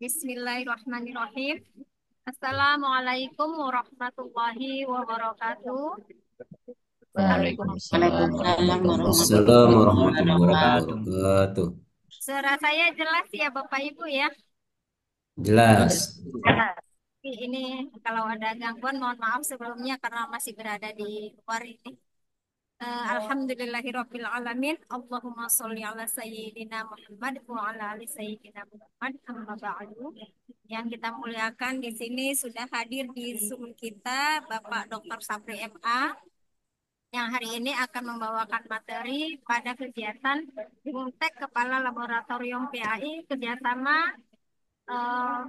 Bismillahirrahmanirrahim. Assalamualaikum warahmatullahi wabarakatuh. Waalaikumsalam Waalaikumsalam warahmatullahi warahmatullahi Assalamualaikum warahmatullahi wabarakatuh. wabarakatuh. wabarakatuh. Suara saya jelas ya Bapak Ibu ya. Jelas. Jelas. Ini kalau ada gangguan mohon maaf sebelumnya karena masih berada di luar ini. Alhamdulillahirabbil alamin. Allahumma sholli ala sayyidina Muhammad wa ala ali sayyidina Muhammad. Amma ba'du. Yang kita muliakan di sini sudah hadir di Zoom kita Bapak Dr. Sapri MA yang hari ini akan membawakan materi pada kegiatan Bimtek Kepala Laboratorium PAI kerjasama eh,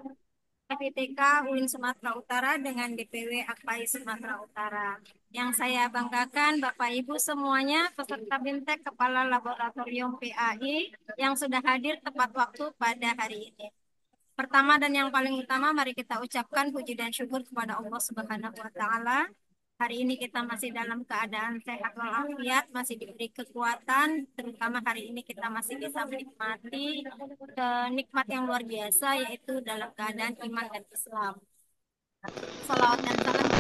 FITK UIN Sumatera Utara dengan DPW AKPAI Sumatera Utara. Yang saya banggakan Bapak Ibu semuanya peserta Bimtek Kepala Laboratorium PAI yang sudah hadir tepat waktu pada hari ini. Pertama dan yang paling utama, mari kita ucapkan puji dan syukur kepada Allah Subhanahu wa Ta'ala. Hari ini kita masih dalam keadaan sehat walafiat, masih diberi kekuatan, terutama hari ini kita masih bisa menikmati nikmat yang luar biasa, yaitu dalam keadaan iman dan Islam. Salawat dan salam.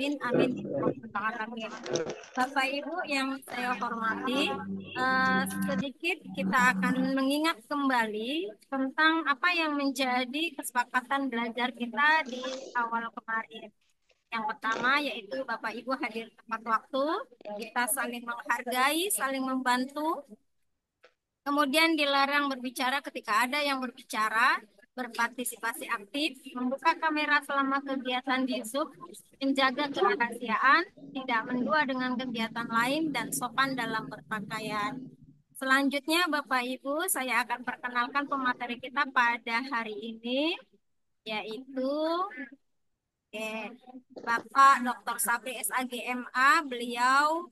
Amin, amin. Bapak Ibu yang saya hormati, sedikit kita akan mengingat kembali tentang apa yang menjadi kesepakatan belajar kita di awal kemarin. Yang pertama yaitu Bapak Ibu hadir tepat waktu, kita saling menghargai, saling membantu, kemudian dilarang berbicara ketika ada yang berbicara, berpartisipasi aktif, membuka kamera selama kegiatan di Zoom, menjaga kerahasiaan, tidak mendua dengan kegiatan lain, dan sopan dalam berpakaian. Selanjutnya, Bapak Ibu, saya akan perkenalkan pemateri kita pada hari ini, yaitu Bapak Dr. Sabri SAGMA. Beliau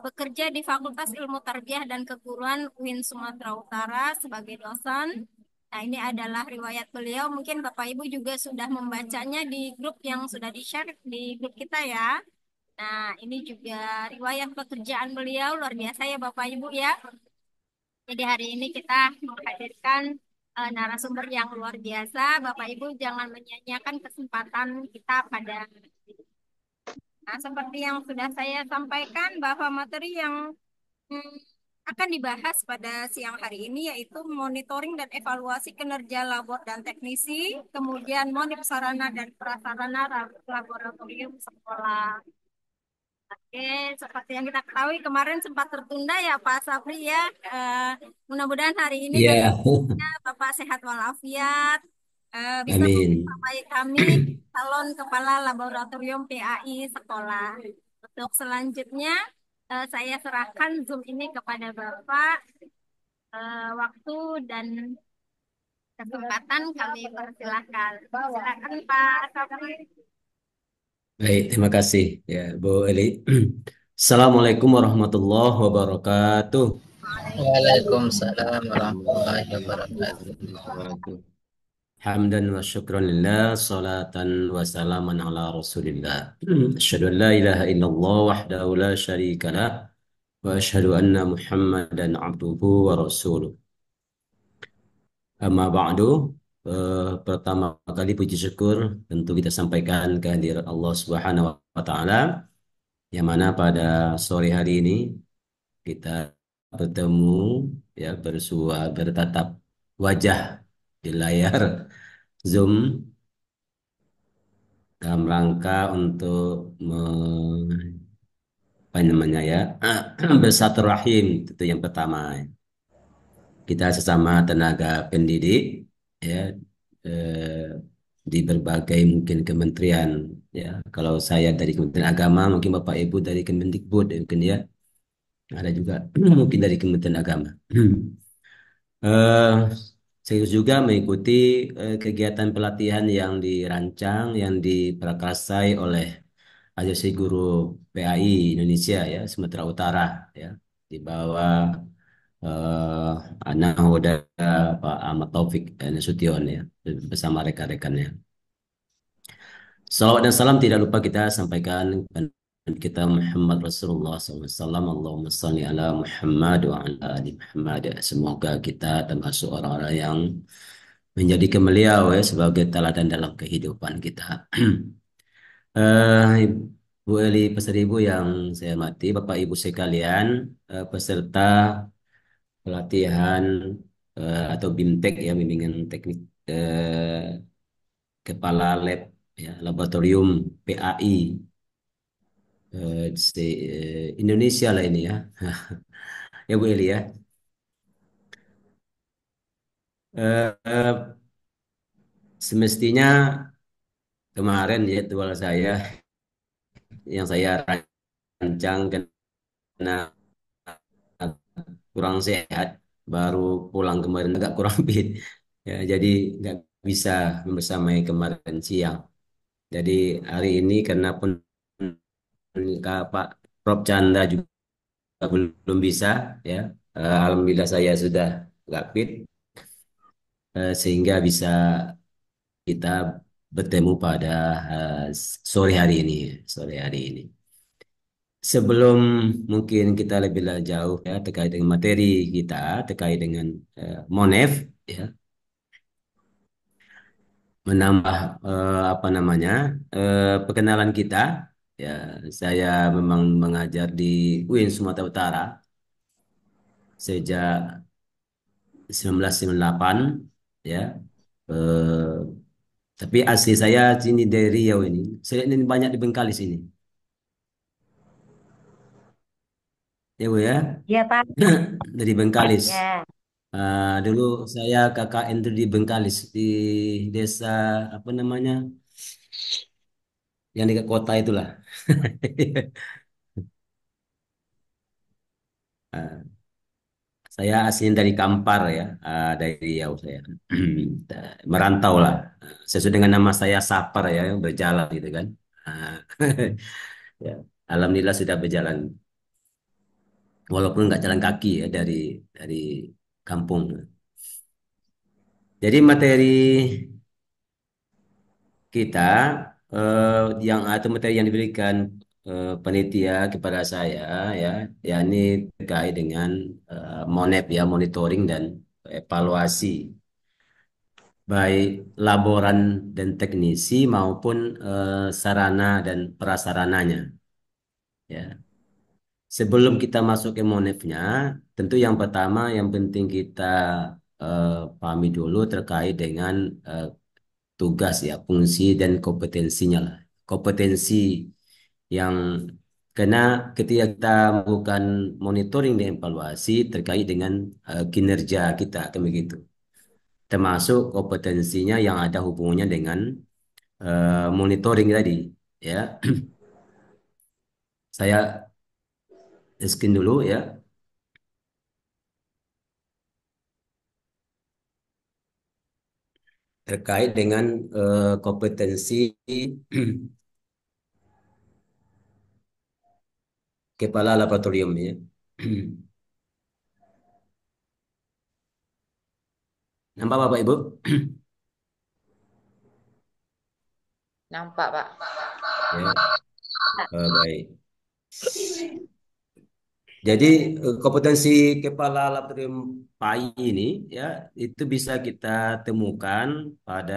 bekerja di Fakultas Ilmu Tarbiyah dan Keguruan UIN Sumatera Utara sebagai dosen. Nah, ini adalah riwayat beliau. Mungkin Bapak Ibu juga sudah membacanya di grup yang sudah di-share di grup kita ya. Nah, ini juga riwayat pekerjaan beliau luar biasa ya Bapak Ibu ya. Jadi hari ini kita menghadirkan narasumber yang luar biasa. Bapak Ibu jangan menyia-nyiakan kesempatan kita pada. Nah, seperti yang sudah saya sampaikan bahwa materi yang hmm, akan dibahas pada siang hari ini yaitu monitoring dan evaluasi kinerja labor dan teknisi, kemudian monitoring sarana dan prasarana laboratorium sekolah. Oke, seperti yang kita ketahui kemarin sempat tertunda ya Pak Safri ya. Eh, Mudah-mudahan hari ini dan Iya, Bapak sehat walafiat, bisa amin. memperbaiki kami calon kepala laboratorium PAI sekolah. Untuk selanjutnya, saya serahkan Zoom ini kepada Bapak. Waktu dan kesempatan kami persilahkan. Silakan Pak Safri. Baik, terima kasih ya Bu Eli. Assalamualaikum warahmatullahi wabarakatuh. Waalaikumsalam warahmatullahi wabarakatuh. Hamdan wa syukran lillah, salatan wa salaman ala rasulillah. Asyhadu an la ilaha illallah wahdahu la syarika lah, wa asyhadu anna Muhammadan abduhu wa rasuluh. Amma ba'du, pertama kali puji syukur tentu kita sampaikan kehadirat Allah Subhanahu wa taala yang mana pada sore hari ini kita bertemu ya bertatap wajah di layar Zoom dalam rangka untuk apa namanya ya bersilaturahim itu yang pertama. Kita sesama tenaga pendidik ya eh, di berbagai mungkin kementerian ya. Kalau saya dari Kementerian Agama, mungkin Bapak Ibu dari Kemendikbud mungkin ya. Ada juga mungkin dari Kementerian Agama. Eh, saya juga mengikuti kegiatan pelatihan yang dirancang, yang diprakarsai oleh Asosiasi Guru PAI Indonesia ya, Sumatera Utara ya, di bawah Nahoda Pak Ahmad Taufik Nasution ya, bersama rekan-rekannya. Salawat dan salam tidak lupa kita sampaikan kepada kita Muhammad Rasulullah SAW. Allahumma salli ala Muhammad wa ala ali Muhammad. Semoga kita termasuk orang-orang yang menjadikan beliau ya sebagai teladan dalam kehidupan kita. Ibu Eli Pasaribu yang saya hormati, Bapak Ibu sekalian, peserta pelatihan atau BIMTEK ya, bimbingan teknik kepala lab ya, laboratorium PAI Indonesia lah ini ya. Ya Bu Eli ya. Eh, semestinya kemarin ya jadwal saya yang saya rancang karena kurang sehat, baru pulang kemarin agak kurang fit. Ya, jadi nggak bisa bersamai kemarin siang. Jadi hari ini karena pun Pak Prof Chandra juga belum bisa ya. Alhamdulillah saya sudah nggak fit sehingga bisa kita bertemu pada sore hari ini, sore hari ini. Sebelum mungkin kita lebih jauh ya terkait dengan materi kita terkait dengan Monef ya, menambah apa namanya perkenalan kita ya, saya memang mengajar di UIN Sumatera Utara sejak 1998 ya. Eh, tapi asli saya sini dari Riau ini. Saya ini banyak di Bengkalis ini. Ya Bu ya, Iya, Pak. dari Bengkalis. Ya. Dulu saya KKN itu di Bengkalis di desa apa namanya yang dekat kota itulah. Ah, saya aslinya dari Kampar ya, dari Riau saya. Merantau lah. Sesuai dengan nama saya Sapar ya, yang berjalan gitu kan. Ah, ya, Alhamdulillah sudah berjalan. Walaupun nggak jalan kaki ya dari kampung. Jadi materi kita yang atau materi yang diberikan panitia kepada saya ya, yakni terkait dengan MONEP ya, monitoring dan evaluasi baik laboran dan teknisi maupun sarana dan prasarananya ya. Sebelum kita masuk ke monefnya, tentu yang pertama yang penting kita eh, pahami dulu terkait dengan eh, tugas ya, fungsi dan kompetensinya lah. Kompetensi yang karena ketika kita melakukan monitoring dan evaluasi terkait dengan kinerja kita, kan begitu. Termasuk kompetensinya yang ada hubungannya dengan monitoring tadi, ya. Saya skin dulu ya terkait dengan kompetensi kepala laboratorium ya. Nampak Bapak Ibu? Nampak, Pak. Ya, baik. Jadi kompetensi kepala laboratorium PAI ini ya itu bisa kita temukan pada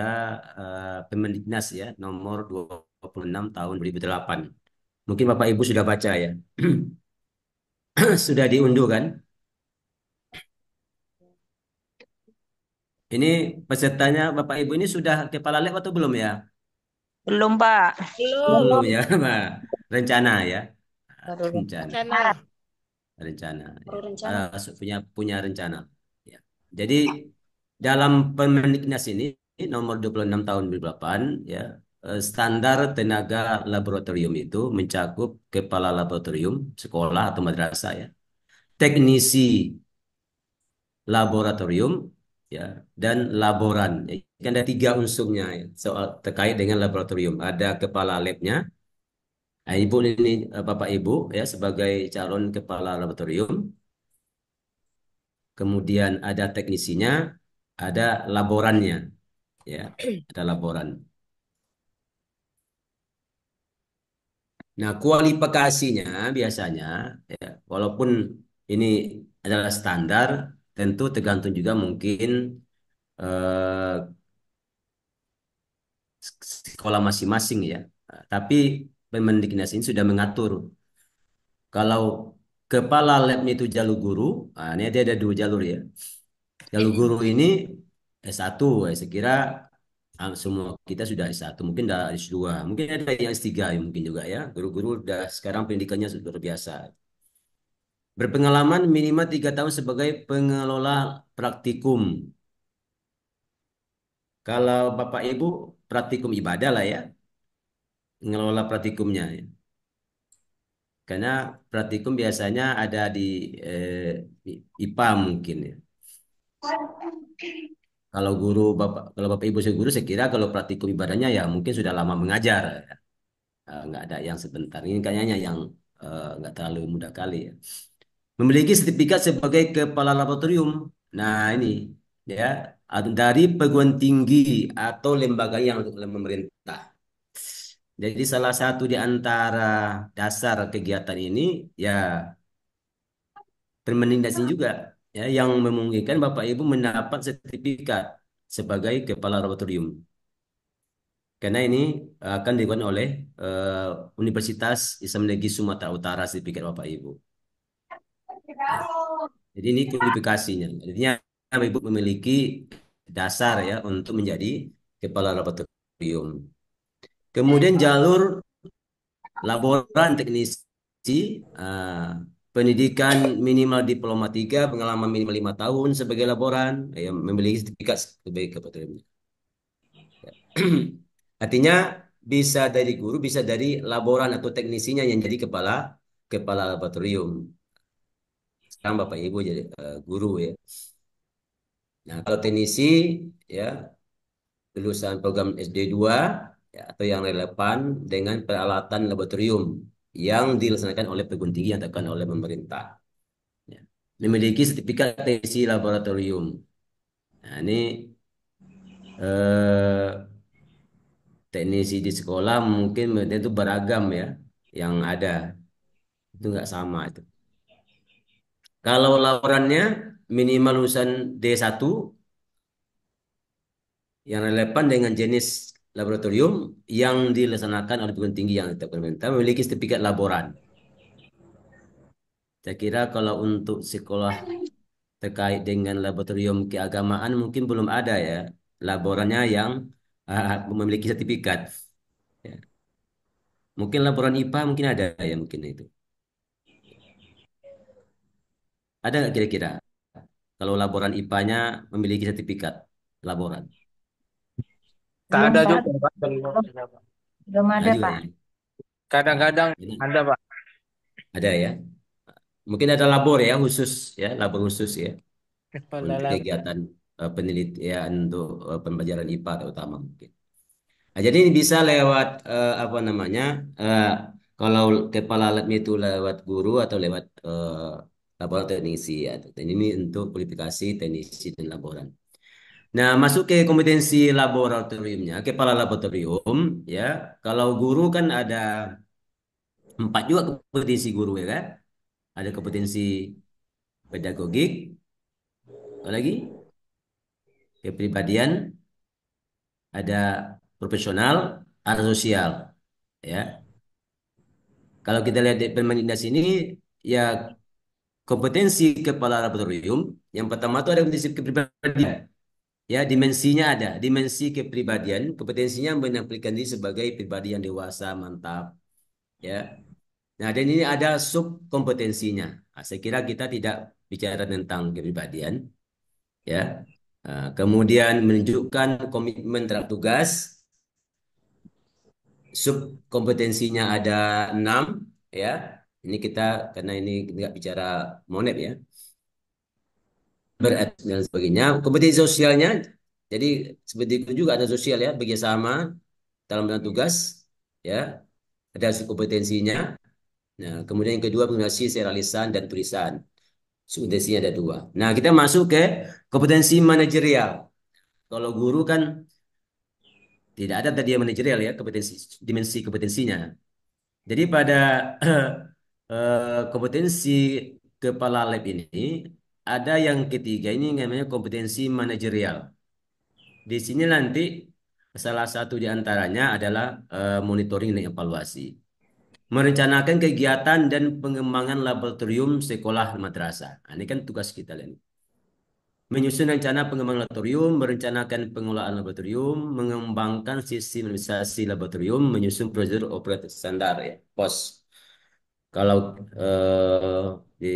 Permendiknas ya nomor 26 tahun 2008. Mungkin Bapak Ibu sudah baca ya. Sudah diunduh kan? Ini pesertanya Bapak Ibu ini sudah kepala lab atau belum ya? Belum, Pak. Belum Belum. ya, Mbak. Rencana ya. Baru Rencana. Rencana. Rencana ya. Baru rencana. Punya punya rencana ya. Jadi dalam Permendiknas ini nomor 26 tahun 2008 ya, standar tenaga laboratorium itu mencakup kepala laboratorium sekolah atau madrasah ya, teknisi laboratorium ya, dan laboran. Ya, kan ada tiga unsurnya ya, soal terkait dengan laboratorium. Ada kepala labnya. Nah, Ibu ini Bapak Ibu ya sebagai calon kepala laboratorium. Kemudian ada teknisinya, ada laborannya, ya, ada laboran. Nah, kualifikasinya biasanya, ya, walaupun ini adalah standar, tentu tergantung juga mungkin eh, sekolah masing-masing ya. Tapi Permendiknas ini sudah mengatur kalau kepala labnya itu jalur guru, ini ada dua jalur ya. Jalur guru ini S1, ya, saya kira semua kita sudah S1, mungkin sudah S2, mungkin ada yang S3 ya mungkin juga ya. Guru-guru udah sekarang pendidikannya sudah luar biasa. Berpengalaman minimal 3 tahun sebagai pengelola praktikum. Kalau Bapak Ibu praktikum ibadah lah ya, mengelola praktikumnya ya. Karena praktikum biasanya ada di IPA mungkin ya. Kalau Bapak Ibu saya guru, saya kira kalau praktikum ibadahnya ya mungkin sudah lama mengajar. Ya. Nggak ada yang sebentar. Ini kayaknya yang nggak terlalu mudah kali ya. Memiliki sertifikat sebagai kepala laboratorium. Nah ini ya dari perguruan tinggi atau lembaga yang oleh pemerintah. Jadi salah satu di antara dasar kegiatan ini ya Permendiknas juga ya yang memungkinkan Bapak Ibu mendapat sertifikat sebagai kepala laboratorium. Karena ini akan dilakukan oleh Universitas Islam Negeri Sumatera Utara sertifikat Bapak Ibu. Ya. Jadi ini kualifikasinya. Artinya Bapak Ibu memiliki dasar ya untuk menjadi kepala laboratorium. Kemudian jalur laboran teknisi, pendidikan minimal diploma 3, pengalaman minimal 5 tahun sebagai laboran, memiliki sertifikat sebagai laboratorium. Artinya bisa dari guru, bisa dari laboran atau teknisinya yang jadi kepala kepala laboratorium. Sekarang Bapak Ibu jadi guru ya. Nah, kalau teknisi ya lulusan program SD 2 ya, atau yang relevan dengan peralatan laboratorium yang dilaksanakan oleh perguruan tinggi yang ditekan oleh pemerintah. Ya. Memiliki sertifikat teknisi laboratorium. Nah, ini eh, teknisi di sekolah mungkin itu beragam ya yang ada. Itu nggak sama itu. Kalau laporannya minimal lulusan D1 yang relevan dengan jenis laboratorium yang dilaksanakan oleh perguruan tinggi yang ditetapkan pemerintah memiliki sertifikat laboran. Saya kira kalau untuk sekolah terkait dengan laboratorium keagamaan mungkin belum ada ya laborannya yang memiliki sertifikat. Ya. Mungkin laporan IPA mungkin ada ya mungkin itu. Ada nggak kira-kira kalau laporan IPA-nya memiliki sertifikat laboran? Tak Belum, ada Pak. juga, Pak. Belum Ada ada, juga Pak. ya. Kadang-kadang Ini ada, Pak. ada ya. Mungkin ada labor ya khusus ya, labor khusus ya Kepala untuk lab. kegiatan penelitian untuk pembelajaran IPA terutama mungkin. Nah, jadi ini bisa lewat apa namanya? eh, kalau kepala labnya itu lewat guru atau lewat laboran teknisi ya. Dan ini untuk kualifikasi teknisi dan laboran. Nah, masuk ke kompetensi laboratoriumnya, kepala laboratorium ya. Kalau guru kan ada 4 juga kompetensi guru ya kan? Ada kompetensi pedagogik, apa lagi kepribadian, ada profesional, ada sosial. Ya, kalau kita lihat di Permendiknas ini, ya kompetensi kepala laboratorium, yang pertama itu ada kompetensi kepribadian. Ya, dimensinya ada, dimensi kepribadian, kompetensinya menampilkan diri sebagai pribadi yang dewasa, mantap. Ya, nah dan ini ada sub kompetensinya. Nah, saya kira kita tidak bicara tentang kepribadian, ya. Kemudian menunjukkan komitmen terhadap tugas, sub kompetensinya ada 6 ya. Ini kita karena ini nggak bicara monet ya, berat dan sebagainya. Kompetensi sosialnya, jadi seperti itu juga ada sosial ya, bekerjasama dalam melakukan tugas ya, ada sub kompetensinya. Nah, kemudian yang kedua komunikasi secara lisan dan tulisan. Kompetensinya ada 2. Nah, kita masuk ke kompetensi manajerial. Kalau guru kan tidak ada tadi yang manajerial ya, kompetensi dimensi kompetensinya. Jadi pada kompetensi kepala lab ini ada yang ketiga ini namanya kompetensi manajerial. Di sini nanti salah satu di antaranya adalah monitoring dan evaluasi. Merencanakan kegiatan dan pengembangan laboratorium sekolah madrasah. Nah, ini kan tugas kita ini. Menyusun rencana pengembangan laboratorium, merencanakan pengelolaan laboratorium, mengembangkan sistem administrasi laboratorium, menyusun prosedur operasional standar ya, POS. Kalau di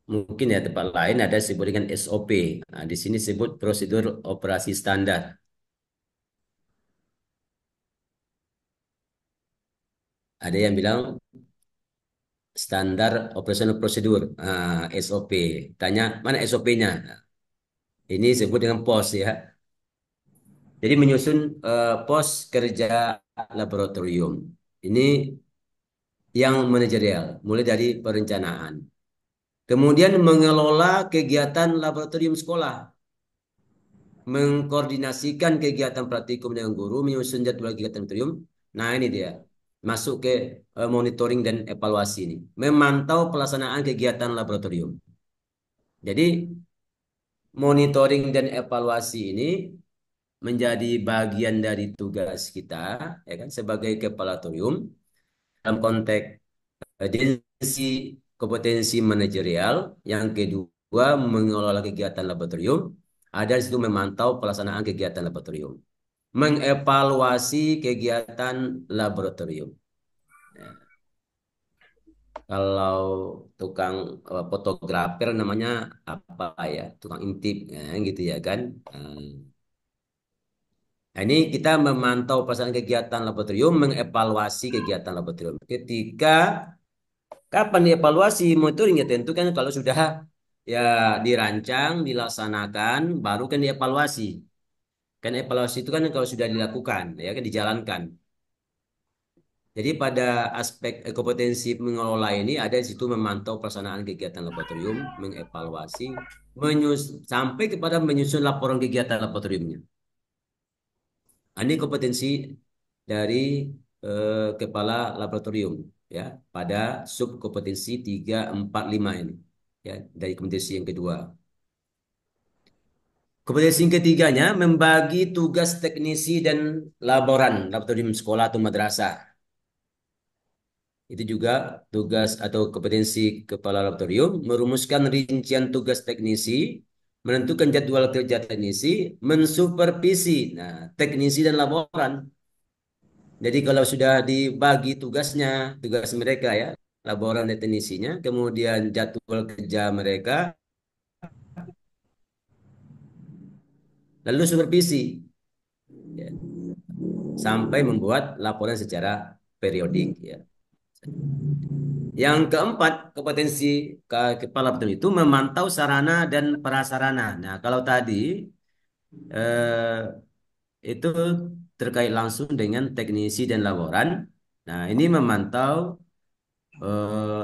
mungkin ya tempat lain ada disebut dengan SOP. Nah, di sini sebut prosedur operasi standar. Ada yang bilang standar operasional prosedur, SOP. Tanya mana SOP-nya? Ini disebut dengan POS ya. Jadi menyusun pos kerja laboratorium. Ini yang manajerial, mulai dari perencanaan. Kemudian mengelola kegiatan laboratorium sekolah, mengkoordinasikan kegiatan praktikum dengan guru, menyusun jadwal kegiatan laboratorium. Nah, ini dia. Masuk ke monitoring dan evaluasi ini. Memantau pelaksanaan kegiatan laboratorium. Jadi, monitoring dan evaluasi ini menjadi bagian dari tugas kita, ya kan, sebagai kepala laboratorium dalam konteks kompetensi kompetensi manajerial. Yang kedua, mengelola kegiatan laboratorium. Ada di situ memantau pelaksanaan kegiatan laboratorium, mengevaluasi kegiatan laboratorium. Ya. Kalau tukang fotografer namanya apa ya? Tukang intip, ya, gitu ya kan. Nah, ini kita memantau pelaksanaan kegiatan laboratorium, mengevaluasi kegiatan laboratorium. Ketika kapan dievaluasi, monitoring ya tentu kan kalau sudah ya dirancang, dilaksanakan, baru kan dievaluasi. Kan evaluasi itu kan kalau sudah dilakukan, ya kan dijalankan. Jadi pada aspek kompetensi mengelola ini ada di situ memantau pelaksanaan kegiatan laboratorium, mengevaluasi, sampai kepada menyusun laporan kegiatan laboratoriumnya. Ini kompetensi dari kepala laboratorium ya pada subkompetensi 3, 4, 5 ini ya dari kompetensi yang kedua. Kompetensi yang ketiganya membagi tugas teknisi dan laboratorium sekolah atau madrasah. Itu juga tugas atau kompetensi kepala laboratorium merumuskan rincian tugas teknisi, menentukan jadwal kerja teknisi, mensupervisi teknisi dan laboran. Jadi kalau sudah dibagi tugasnya, tugas mereka ya, laporan dan teknisinya, kemudian jadwal kerja mereka, lalu supervisi, ya, sampai membuat laporan secara periodik. Ya. Yang keempat, kompetensi kepala laboratorium itu memantau sarana dan prasarana. Nah, kalau tadi eh, itu terkait langsung dengan teknisi dan laboran. Nah, ini memantau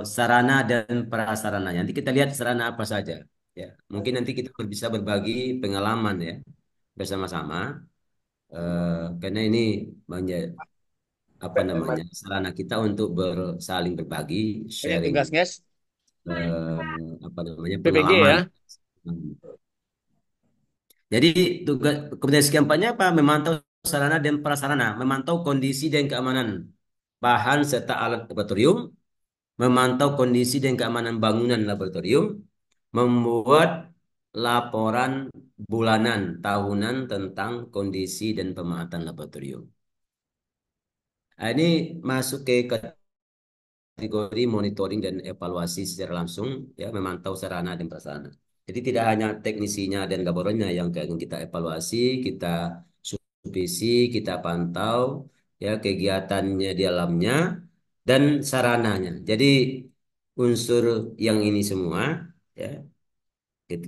sarana dan prasarana. Nanti kita lihat sarana apa saja. Ya, mungkin nanti kita bisa berbagi pengalaman ya bersama-sama. Karena ini banyak apa namanya sarana kita untuk saling berbagi, Ini sharing tugas guys, apa namanya PPG pengalaman. ya. Jadi tugas kompetensi keempatnya apa? Memantau sarana dan prasarana, memantau kondisi dan keamanan bahan serta alat laboratorium, memantau kondisi dan keamanan bangunan laboratorium, membuat laporan bulanan, tahunan tentang kondisi dan pemanfaatan laboratorium. Nah, ini masuk ke kategori monitoring dan evaluasi secara langsung, ya memantau sarana dan prasarana. Jadi tidak hanya teknisinya dan laborannya yang kita evaluasi, kita supervisi, kita pantau, ya kegiatannya di dalamnya dan sarananya. Jadi unsur yang ini semua, ya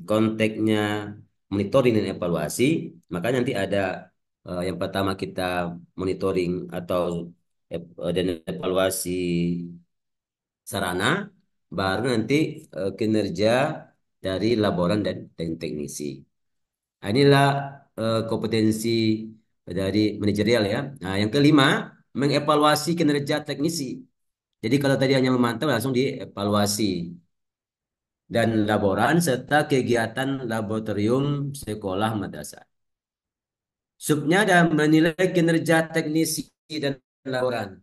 konteksnya monitoring dan evaluasi, maka nanti ada yang pertama kita monitoring atau dan evaluasi sarana, baru nanti kinerja dari laboran dan teknisi. Nah, inilah kompetensi dari manajerial ya. Nah, yang kelima, mengevaluasi kinerja teknisi. Jadi kalau tadi hanya memantau langsung dievaluasi dan laboran serta kegiatan laboratorium sekolah madrasah. Subnya ada menilai kinerja teknisi dan laboran.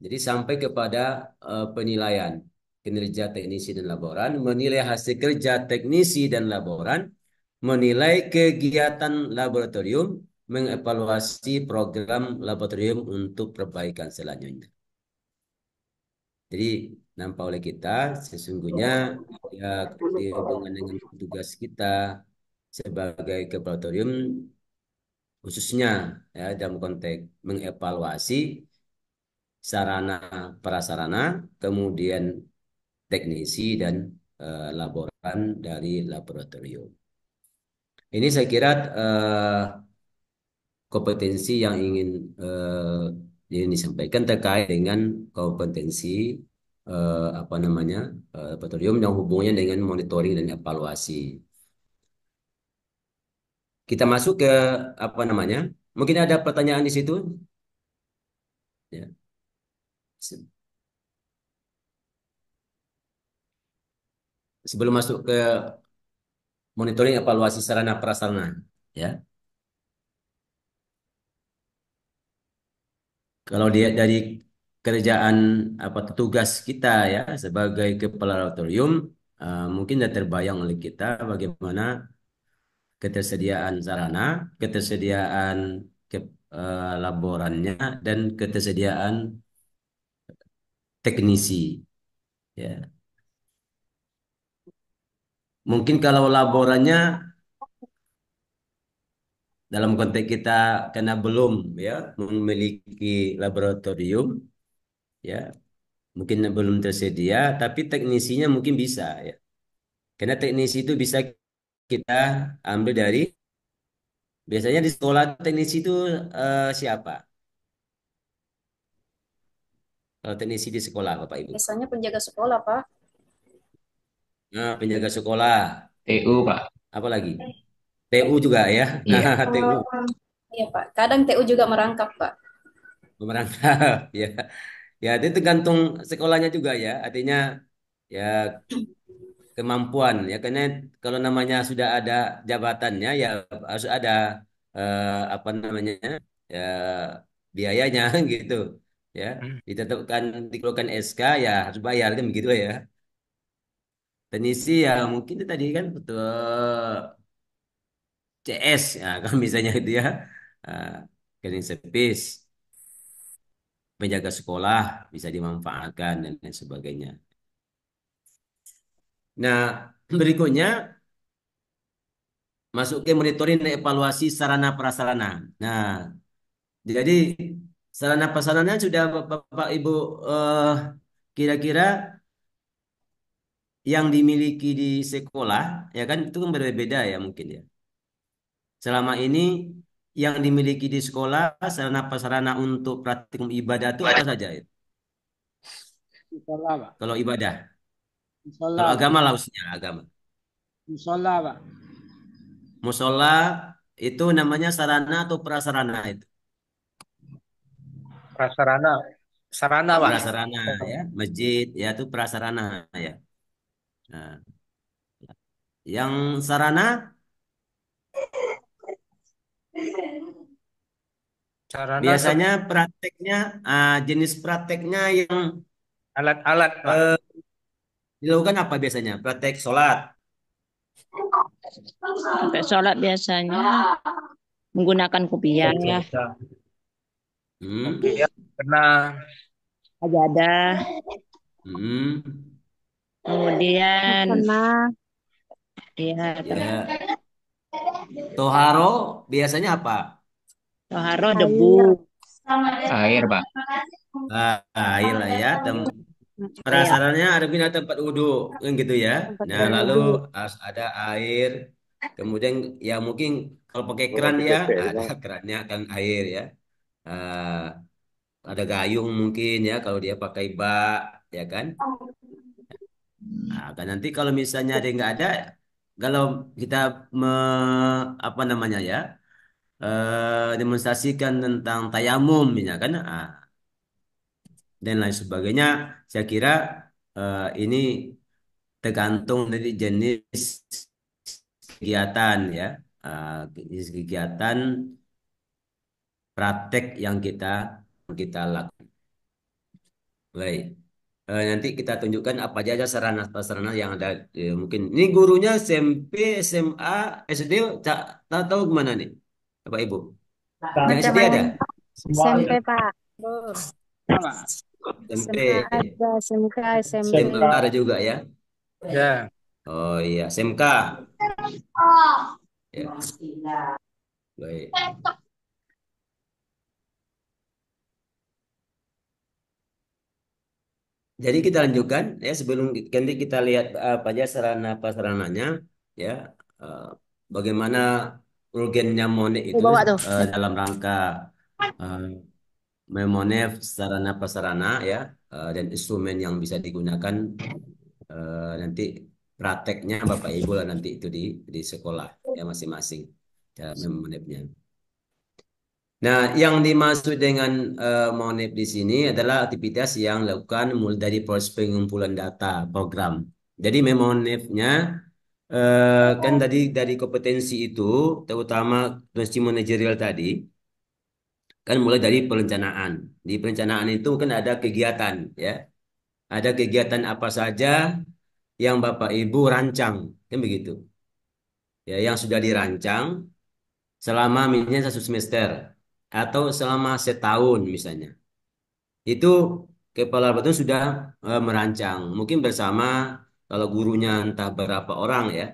Jadi sampai kepada penilaian kinerja teknisi dan laboran, menilai hasil kerja teknisi dan laboran, menilai kegiatan laboratorium, mengevaluasi program laboratorium untuk perbaikan selanjutnya. Jadi nampak oleh kita sesungguhnya ya dihubungkan dengan tugas kita sebagai laboratorium khususnya ya dalam konteks mengevaluasi sarana prasarana, kemudian teknisi dan laboran dari laboratorium. Ini saya kira kompetensi yang ingin disampaikan terkait dengan kompetensi apa namanya laboratorium yang hubungannya dengan monitoring dan evaluasi. Kita masuk ke apa namanya? Mungkin ada pertanyaan di situ? Ya. Sebelum masuk ke monitoring evaluasi sarana prasarana, ya. Kalau dia dari kerjaan apa tugas kita ya sebagai kepala laboratorium, mungkin sudah terbayang oleh kita bagaimana ketersediaan sarana, ketersediaan laborannya dan ketersediaan teknisi. Ya, mungkin kalau laborannya dalam konteks kita karena belum ya memiliki laboratorium, ya mungkin belum tersedia, tapi teknisinya mungkin bisa ya. Karena teknisi itu bisa kita ambil dari biasanya di sekolah teknisi itu siapa? Kalau teknisi di sekolah Bapak Ibu. Biasanya penjaga sekolah, Pak. Nah, penjaga sekolah. TU, Pak. Apa lagi? TU juga ya. Iya. TU Iya, Pak. Kadang TU juga merangkap, Pak. pemerangkap ya. Ya, itu tergantung sekolahnya juga ya. Artinya ya kemampuan ya karena kalau namanya sudah ada jabatannya ya harus ada apa namanya ya biayanya gitu ya ditetapkan dikeluarkan SK ya harus bayar kan begitu ya teknisi ya mungkin itu tadi kan betul CS ya kalau misalnya itu ya cleaning service penjaga sekolah bisa dimanfaatkan dan lain sebagainya. Nah berikutnya masuk ke monitoring dan evaluasi sarana prasarana. Nah, jadi sarana prasarana sudah Bapak Ibu eh, kira-kira yang dimiliki di sekolah ya kan itu kan berbeda ya mungkin ya. Selama ini yang dimiliki di sekolah sarana prasarana untuk praktikum ibadah itu apa saja ya? Musola, Pak. Kalau ibadah, Musola, kalau Pak. agama lah khususnya agama. Musola, Pak. Musola itu namanya sarana atau prasarana itu? Prasarana. Sarana, Pak. Prasarana ya, masjid ya itu prasarana ya. Nah, yang sarana Sarana biasanya prakteknya jenis prakteknya yang alat-alat, Pak. dilakukan apa biasanya? Praktek sholat. Sampai sholat biasanya menggunakan kopiah, Ya. Hmm, Oke, ya. Benar. sajadah, hmm, kemudian ya ya. Toharo biasanya apa? toharo debu, Air, Pak. Air lah ya. ya, Prasarannya ada bina tempat wudhu kan gitu ya. tempat Nah lalu berwudu, harus ada air. Kemudian ya mungkin kalau pakai keran ya ada kerannya kan air ya. Ah, ada gayung mungkin ya kalau dia pakai bak ya kan. Nah, kan nanti kalau misalnya ada nggak ada, kalau kita apa namanya ya demonstrasikan tentang tayamum, misalnya kan, dan lain sebagainya. Saya kira ini tergantung dari jenis kegiatan ya, jenis kegiatan praktek yang kita lakukan. Baik. Nanti kita tunjukkan apa aja sarana-prasarana yang ada. Mungkin ini gurunya SMP, SMA, SD, tak tahu kemana nih, Bapak Ibu. Yang SD Macam-macam. ada, Semua SMP ada. Pak, SMP, SMA ada, SMK, SMP. SMA ada juga ya. Ya. Oh iya, SMK. Ya, baik. Jadi kita lanjutkan ya, sebelum nanti kita lihat apa aja sarana prasarananya ya, eh, bagaimana urgennya MONET itu Bawa tuh. dalam rangka eh, memonef sarana prasarana ya, dan instrumen yang bisa digunakan, nanti prakteknya Bapak Ibu lah nanti itu di sekolah ya masing-masing cara memonefnya. Nah, yang dimaksud dengan monep di sini adalah aktivitas yang dilakukan mulai dari proses pengumpulan data program. Jadi memonepnya kan tadi dari kompetensi itu, terutama kompetensi manajerial tadi, kan mulai dari perencanaan. Di perencanaan itu kan ada kegiatan, ya, ada kegiatan apa saja yang Bapak Ibu rancang, kan begitu. Ya, yang sudah dirancang selama minimal 1 semester atau selama setahun misalnya. Itu kepala batu sudah merancang, mungkin bersama kalau gurunya entah berapa orang ya,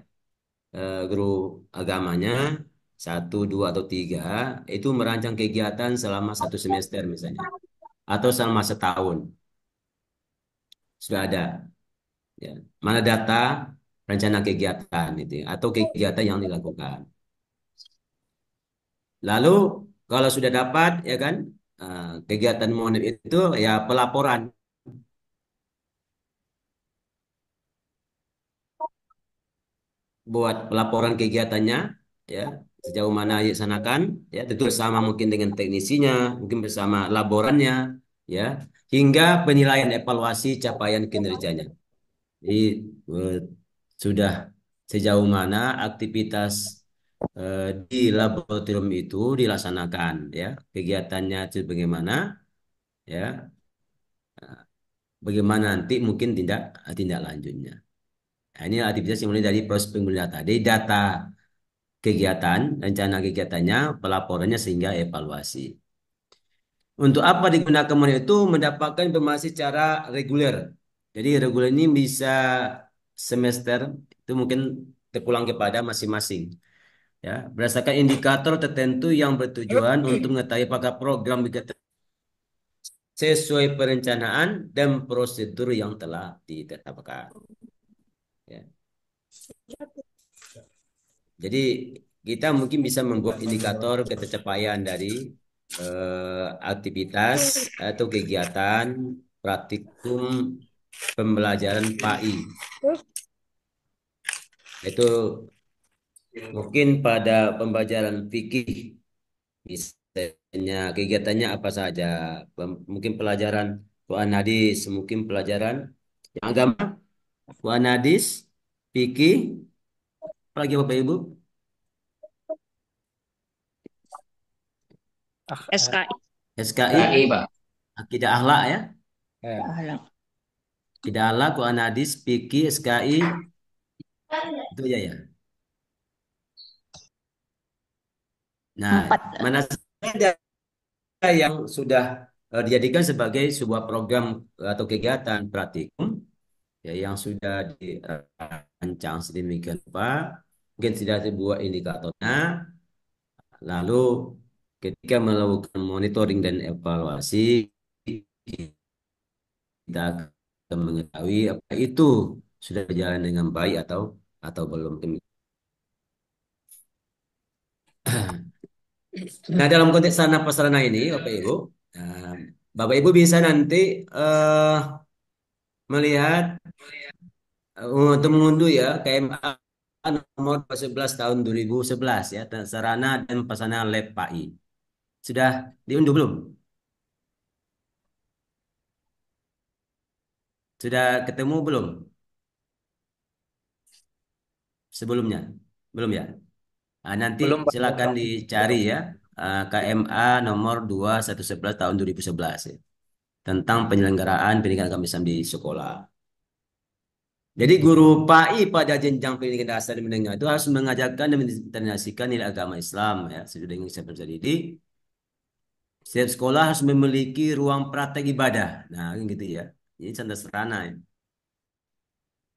guru agamanya 1, 2, atau 3, itu merancang kegiatan selama 1 semester misalnya, atau selama setahun sudah ada ya. Mana data rencana kegiatan itu ya, atau kegiatan yang dilakukan. Lalu kalau sudah dapat ya kan, kegiatan monep itu ya pelaporan. Buat pelaporan kegiatannya ya, sejauh mana dilaksanakan ya, tentu bersama mungkin dengan teknisinya, mungkin bersama laborannya ya, hingga penilaian evaluasi capaian kinerjanya. Jadi eh, sudah sejauh mana aktivitas di laboratorium itu dilaksanakan ya, kegiatannya itu bagaimana ya, bagaimana nanti mungkin tindak tindak lanjutnya. Nah, ini aktivitas yang mulai dari proses pengulian data, dari data kegiatan, rencana kegiatannya, pelaporannya sehingga evaluasi. Untuk apa digunakan model itu? Mendapatkan informasi secara reguler. Jadi reguler ini bisa semester, itu mungkin terpulang kepada masing-masing. Ya, berdasarkan indikator tertentu yang bertujuan untuk mengetahui apakah program kegiatan sesuai perencanaan dan prosedur yang telah ditetapkan. Ya. Jadi kita mungkin bisa membuat indikator ketercapaian dari aktivitas atau kegiatan praktikum pembelajaran PAI. Itu mungkin pada pembelajaran fikih, misalnya kegiatannya apa saja, mungkin pelajaran Quran hadis, mungkin pelajaran agama, Quran hadis, fikih, apalagi Bapak Ibu? SKI. SKI, Pak. akidah akhlak ya. Ahlak. Akidah akhlak, Quran hadis, fikih, SKI, itu aja ya. Nah, mana saja yang sudah dijadikan sebagai sebuah program atau kegiatan praktikum ya, yang sudah dirancang sedemikian rupa, mungkin sudah dibuat indikatornya, lalu ketika melakukan monitoring dan evaluasi, kita akan mengetahui apa itu sudah berjalan dengan baik atau belum. Nah, dalam konteks sarana prasarana ini, Bapak Ibu, nah, Bapak Ibu bisa nanti melihat untuk mengunduh ya KMA nomor 11 tahun 2011 ya, sarana dan prasarana lab PAI. Sudah diunduh belum? Sudah ketemu belum sebelumnya? Belum ya? Nah, nanti belum Pak. silakan dicari ya, KMA nomor 2111 tahun 2011 ya, tentang penyelenggaraan pendidikan agama Islam di sekolah. Jadi guru PAI pada jenjang pendidikan dasar dan menengah itu harus mengajarkan dan menginternasikan nilai agama Islam ya, sesuai dengan siapa didik. Setiap sekolah harus memiliki ruang praktek ibadah. Nah, kan gitu ya. Ini contoh sederhana ya.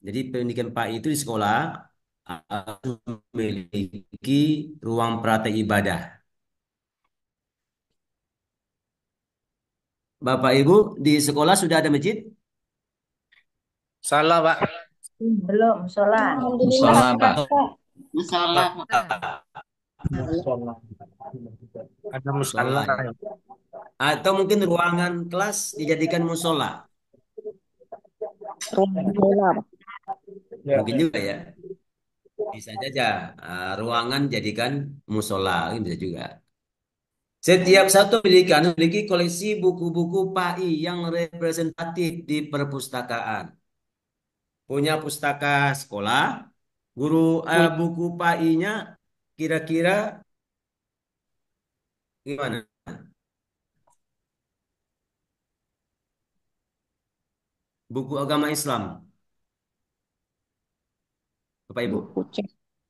Jadi pendidikan PAI itu di sekolah harus memiliki ruang praktek ibadah. Bapak Ibu di sekolah sudah ada masjid? Salah Pak. Belum, sholat. Alhamdulillah, Musola, Pak. Pak. Musola. Ada Musola musalah. ya. Atau mungkin ruangan kelas dijadikan musola. Ruang bola, Pak. Ya. Mungkin juga ya. Bisa saja ruangan jadikan musola, ini bisa juga. Setiap satu pendidikan memiliki koleksi buku-buku PAI yang representatif di perpustakaan. Punya pustaka sekolah, guru buku PAI-nya kira-kira gimana? Buku agama Islam, Bapak Ibu.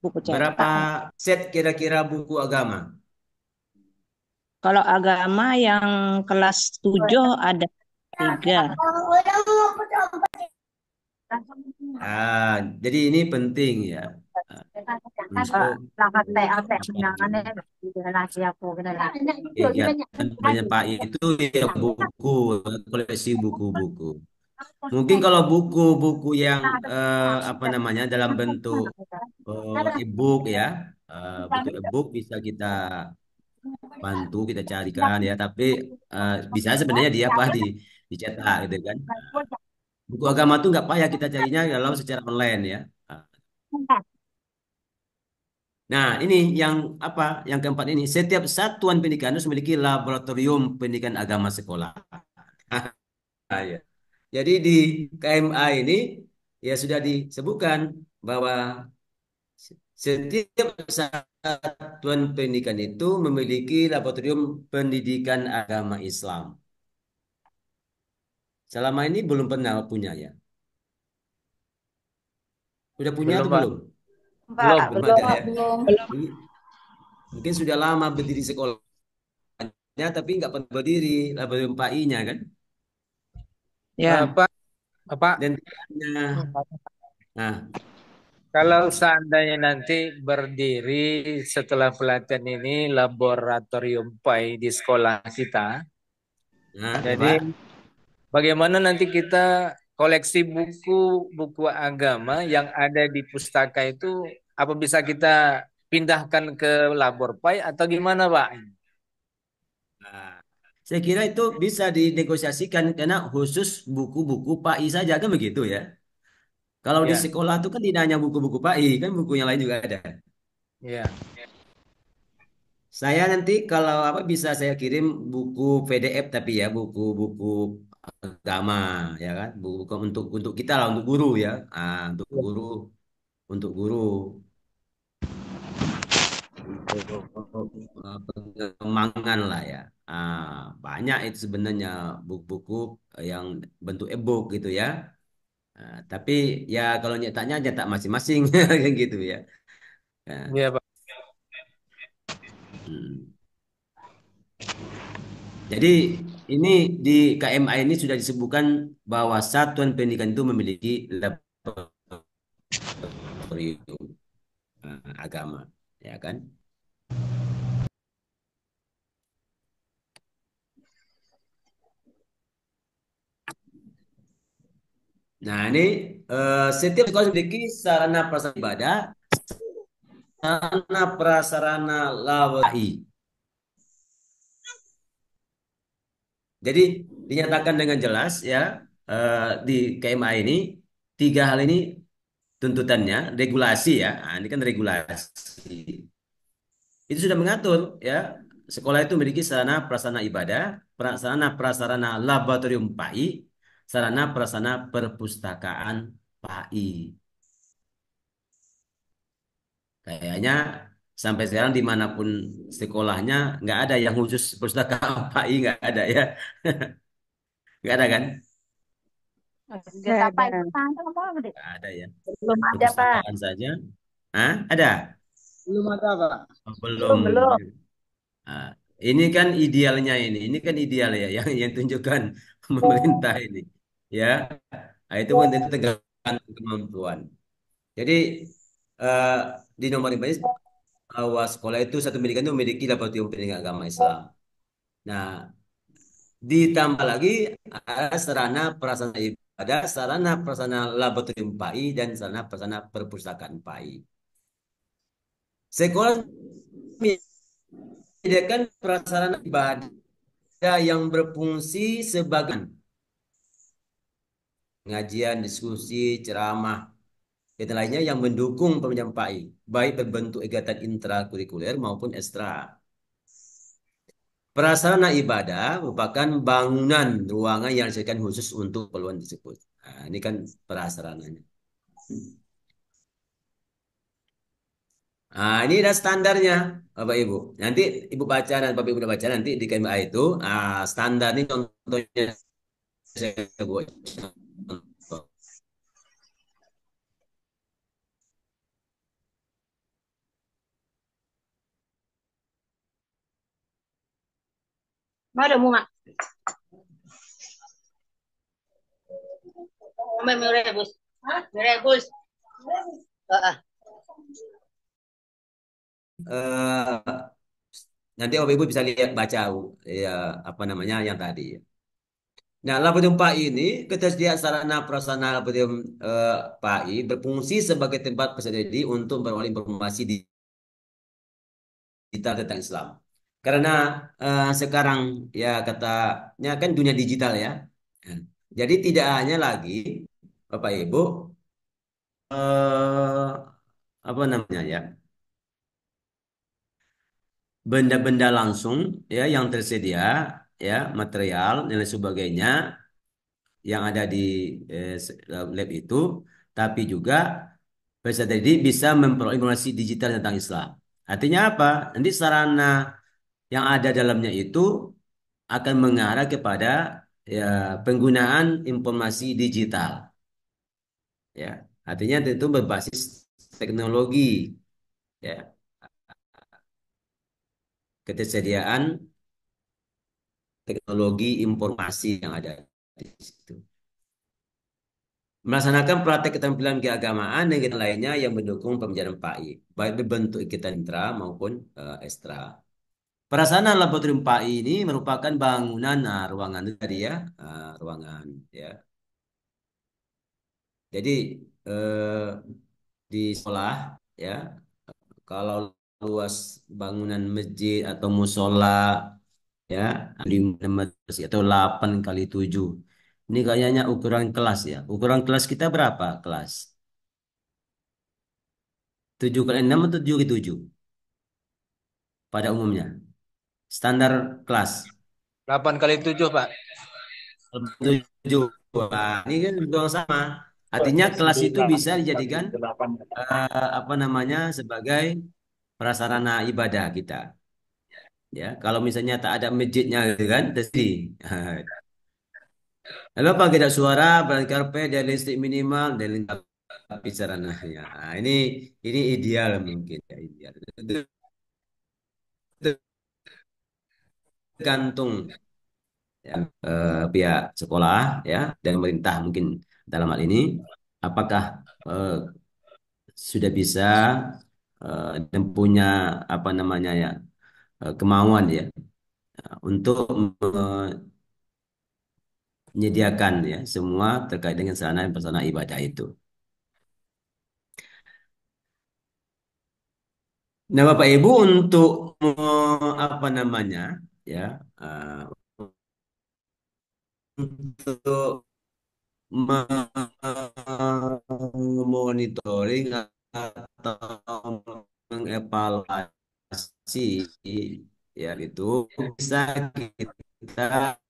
Buku Berapa cetak. set kira-kira buku agama? Kalau agama yang kelas 7 ada 3. Jadi ini penting ya. Untuk kegiatan banyak PAI itu ya buku, koleksi buku-buku. Mungkin kalau buku-buku yang apa namanya dalam bentuk e-book ya, bentuk e-book bisa kita bantu, kita carikan ya. Tapi bisa sebenarnya dia apa dicetak gitu kan. Buku agama tuh nggak payah kita carinya kalau secara online ya. Nah, ini yang apa? Yang keempat ini, setiap satuan pendidikan harus memiliki laboratorium pendidikan agama sekolah. Ah, ya. Jadi di KMA ini ya sudah disebutkan bahwa setiap satuan pendidikan itu memiliki laboratorium pendidikan agama Islam. Selama ini belum pernah punya ya. Udah punya Belum atau Pak. belum? Belum. Belum Belum, ada Pak, ya. belum. Mungkin sudah lama berdiri sekolahnya tapi nggak pernah berdiri laboratorium PAI-nya kan. Ya. Pak, Pak, Dan nah, kalau seandainya nanti berdiri setelah pelatihan ini laboratorium PAI di sekolah kita, jadi Pak. bagaimana nanti kita koleksi buku-buku agama yang ada di pustaka itu apa bisa kita pindahkan ke labor PAI atau gimana Pak? Nah, saya kira itu bisa dinegosiasikan karena khusus buku-buku PAI saja kan begitu ya. Kalau di Ya, sekolah itu kan tidak hanya buku-buku PAI, kan buku yang lain juga ada. ya, Saya nanti kalau apa bisa saya kirim buku PDF tapi ya buku-buku agama ya kan, buku untuk kita lah untuk guru ya, untuk guru untuk pengembangan lah ya. Banyak itu sebenarnya buku-buku yang bentuk e-book gitu ya. Tapi ya kalau nyetaknya nyetak masing-masing kayak gitu ya. Nah, ya Pak. hmm. Jadi ini di KMA ini sudah disebutkan bahwa satuan pendidikan itu memiliki laboratorium agama, ya kan? Nah ini setiap sekolah memiliki sarana prasarana ibadah, sarana prasarana lawahi. Jadi dinyatakan dengan jelas ya di KMA ini tiga hal ini tuntutannya, regulasi ya. Nah, ini kan regulasi. Itu sudah mengatur ya. Sekolah itu memiliki sarana prasarana ibadah, sarana prasarana laboratorium PAI, sarana prasarana perpustakaan PAI. Kayaknya sampai sekarang dimanapun sekolahnya nggak ada yang khusus perpustakaan PAI, nggak ada ya. Nggak ada kan? Kegiatan apa itu? Ada. Nggak ada ya. Belum ada, Pak. Perpustakaan saja. Hah? Ada? Belum ada, Pak. Oh, Belum, belum. belum. Ah, ini kan idealnya ini. Ini kan ideal ya yang tunjukkan pemerintah ini. Ya. Nah, itu pun tentu tergantung kemampuan. Jadi eh, di nomor 5 ini bahwa sekolah itu satu pendidikan itu memiliki laboratorium pendidikan agama Islam. Nah, ditambah lagi ada sarana prasarana ibadah, sarana prasarana laboratorium PAI dan sarana prasarana perpustakaan PAI. Sekolah menyediakan prasarana ibadah yang berfungsi sebagai pengajian, diskusi, ceramah, dan lainnya yang mendukung pembelajaran PAI, baik berbentuk kegiatan intrakurikuler maupun ekstra. Prasarana ibadah merupakan bangunan ruangan yang disediakan khusus untuk keperluan tersebut. Nah, ini kan prasarananya. Nah, ini ada standarnya, Bapak Ibu. Nanti Ibu baca dan Bapak Ibu udah baca nanti di KMA itu. Standar ini contohnya saya buat contoh. Mana mau mak? Mau rebus? Rebus. Eh, Nanti Bapak Ibu bisa lihat baca ya apa namanya yang tadi. Nah, laboratorium PAI ini ketersediaan sarana prasarana laboratorium PAI berfungsi sebagai tempat peserta didik untuk memperoleh informasi digital tentang Islam. Karena sekarang ya katanya kan dunia digital ya. Jadi tidak hanya lagi Bapak Ibu eh, apa namanya ya benda-benda langsung ya yang tersedia ya material dan lain sebagainya yang ada di lab itu, tapi juga peserta didik bisa memperoleh informasi digital tentang Islam. Artinya apa? Nanti sarana yang ada dalamnya itu akan mengarah kepada ya, penggunaan informasi digital. Ya, artinya itu berbasis teknologi, ya, ketersediaan teknologi informasi yang ada di situ. Melaksanakan praktek keterampilan keagamaan dan kegiatan lainnya yang mendukung pembelajaran PAI, baik berbentuk kegiatan intra maupun ekstra. Prasarana laboratorium PAI ini merupakan bangunan ruangan itu tadi ya, ruangan ya. Jadi eh, di sekolah ya, kalau luas bangunan masjid atau musola ya 5 atau 8 kali 7. Ini kayaknya ukuran kelas ya. Ukuran kelas kita berapa kelas? 7 kali 6 atau 7 kali 7 pada umumnya. Standar kelas. 8 kali 7, Pak. 7. Wah, ini kan juga sama. Artinya kelas itu bisa dijadikan apa namanya sebagai prasarana ibadah kita. Ya, kalau misalnya tak ada masjidnya gitu kan, terus. Lalu apa kita suara, berkarpet, dan listrik minimal, dan lengkapi sarananya. Nah, ini ideal mungkin ya, ideal. Itu tergantung ya, pihak sekolah ya dan pemerintah mungkin dalam hal ini apakah sudah bisa dan punya apa namanya ya kemauan ya untuk menyediakan ya semua terkait dengan sarana dan prasarana ibadah itu. Nah, Bapak Ibu untuk apa namanya ya untuk memenuhi monitoring atau mengevaluasi ya itu bisa kita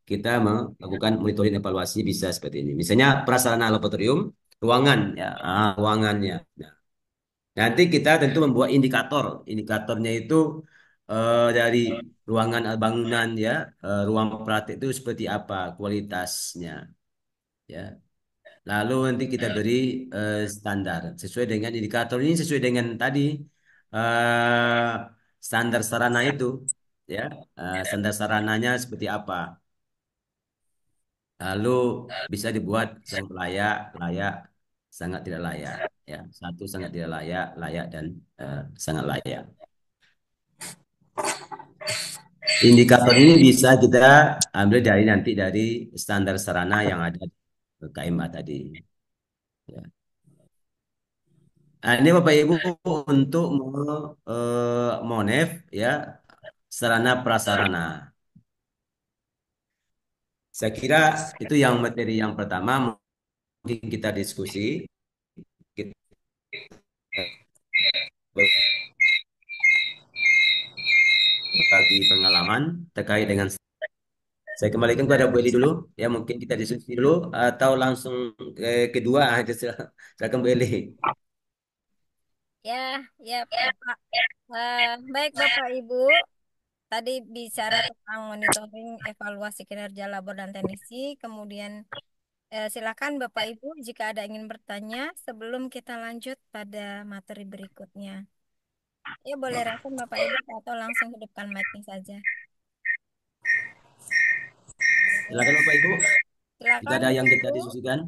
kita melakukan monitoring evaluasi bisa seperti ini. Misalnya prasarana laboratorium, ruangan ya, ruangannya. Nah, nanti kita tentu membuat indikator. Indikatornya itu dari ruangan bangunan ya, ruang praktik itu seperti apa kualitasnya ya. Lalu nanti kita beri standar sesuai dengan indikator ini sesuai dengan tadi eh, standar sarana itu ya. Standar sarananya seperti apa. Lalu bisa dibuat sangat layak, layak, sangat tidak layak ya. Satu sangat tidak layak, layak dan sangat layak. Indikator ini bisa kita ambil dari nanti dari standar sarana yang ada di KMA tadi. Ya. Nah, ini Bapak Ibu untuk Monef ya sarana prasarana. Saya kira itu yang materi yang pertama mungkin kita diskusi kita bagi pengalaman terkait dengan saya kembalikan kepada Bu Eli dulu ya mungkin kita diskusi dulu atau langsung kedua aja silakan Bu Eli. Ya, ya Bapak. Baik Bapak Ibu, tadi bicara tentang monitoring evaluasi kinerja labor dan teknisi, kemudian silakan Bapak Ibu jika ada ingin bertanya sebelum kita lanjut pada materi berikutnya. Ya boleh respon Bapak Ibu atau langsung hidupkan mic-nya saja. Silakan Bapak Ibu. Jika Silakan ada yang Bapak kita Ibu. diskusikan.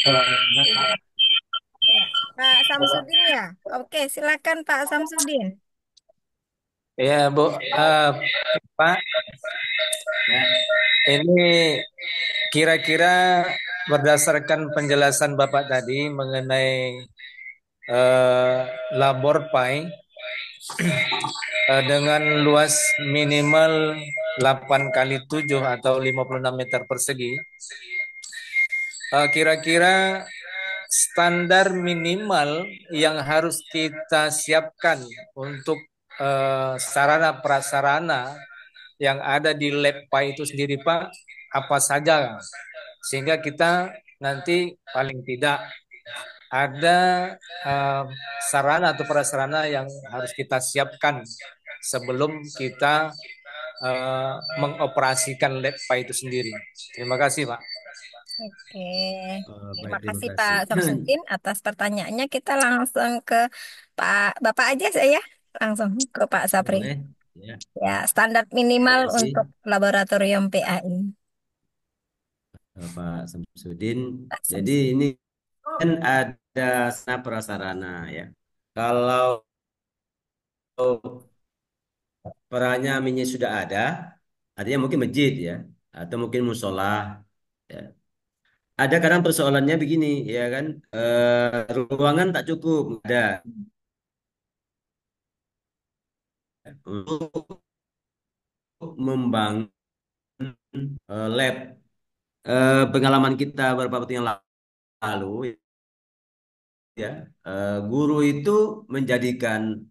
Ya, Pak Samsudin ya. Oke, silakan Pak Samsudin. Ya, Bu. Pak, Ya. ini kira-kira berdasarkan penjelasan Bapak tadi mengenai labor PAI dengan luas minimal 8 kali 7 atau 56 meter persegi, kira-kira standar minimal yang harus kita siapkan untuk sarana prasarana yang ada di lab PAI itu sendiri Pak, apa saja? Sehingga kita nanti paling tidak ada sarana atau prasarana yang harus kita siapkan sebelum kita mengoperasikan lab PAI itu sendiri. Terima kasih Pak. Oke, Baik, terima terima kasih kasih. Pak Samsudin atas pertanyaannya. Kita langsung ke Bapak aja saya, langsung ke Pak Sapri. Boleh. Ya. Ya, standar minimal Terima kasih. untuk laboratorium PAI. Pak Samsudin. Pak Jadi Samsudin. ini kan ada sarana prasarana ya. Kalau perannya minyak sudah ada, artinya mungkin masjid ya, atau mungkin musola. Ya. Ada kadang persoalannya begini ya kan, ruangan tak cukup ada untuk membangun lab. Pengalaman kita beberapa waktu yang lalu ya, guru itu menjadikan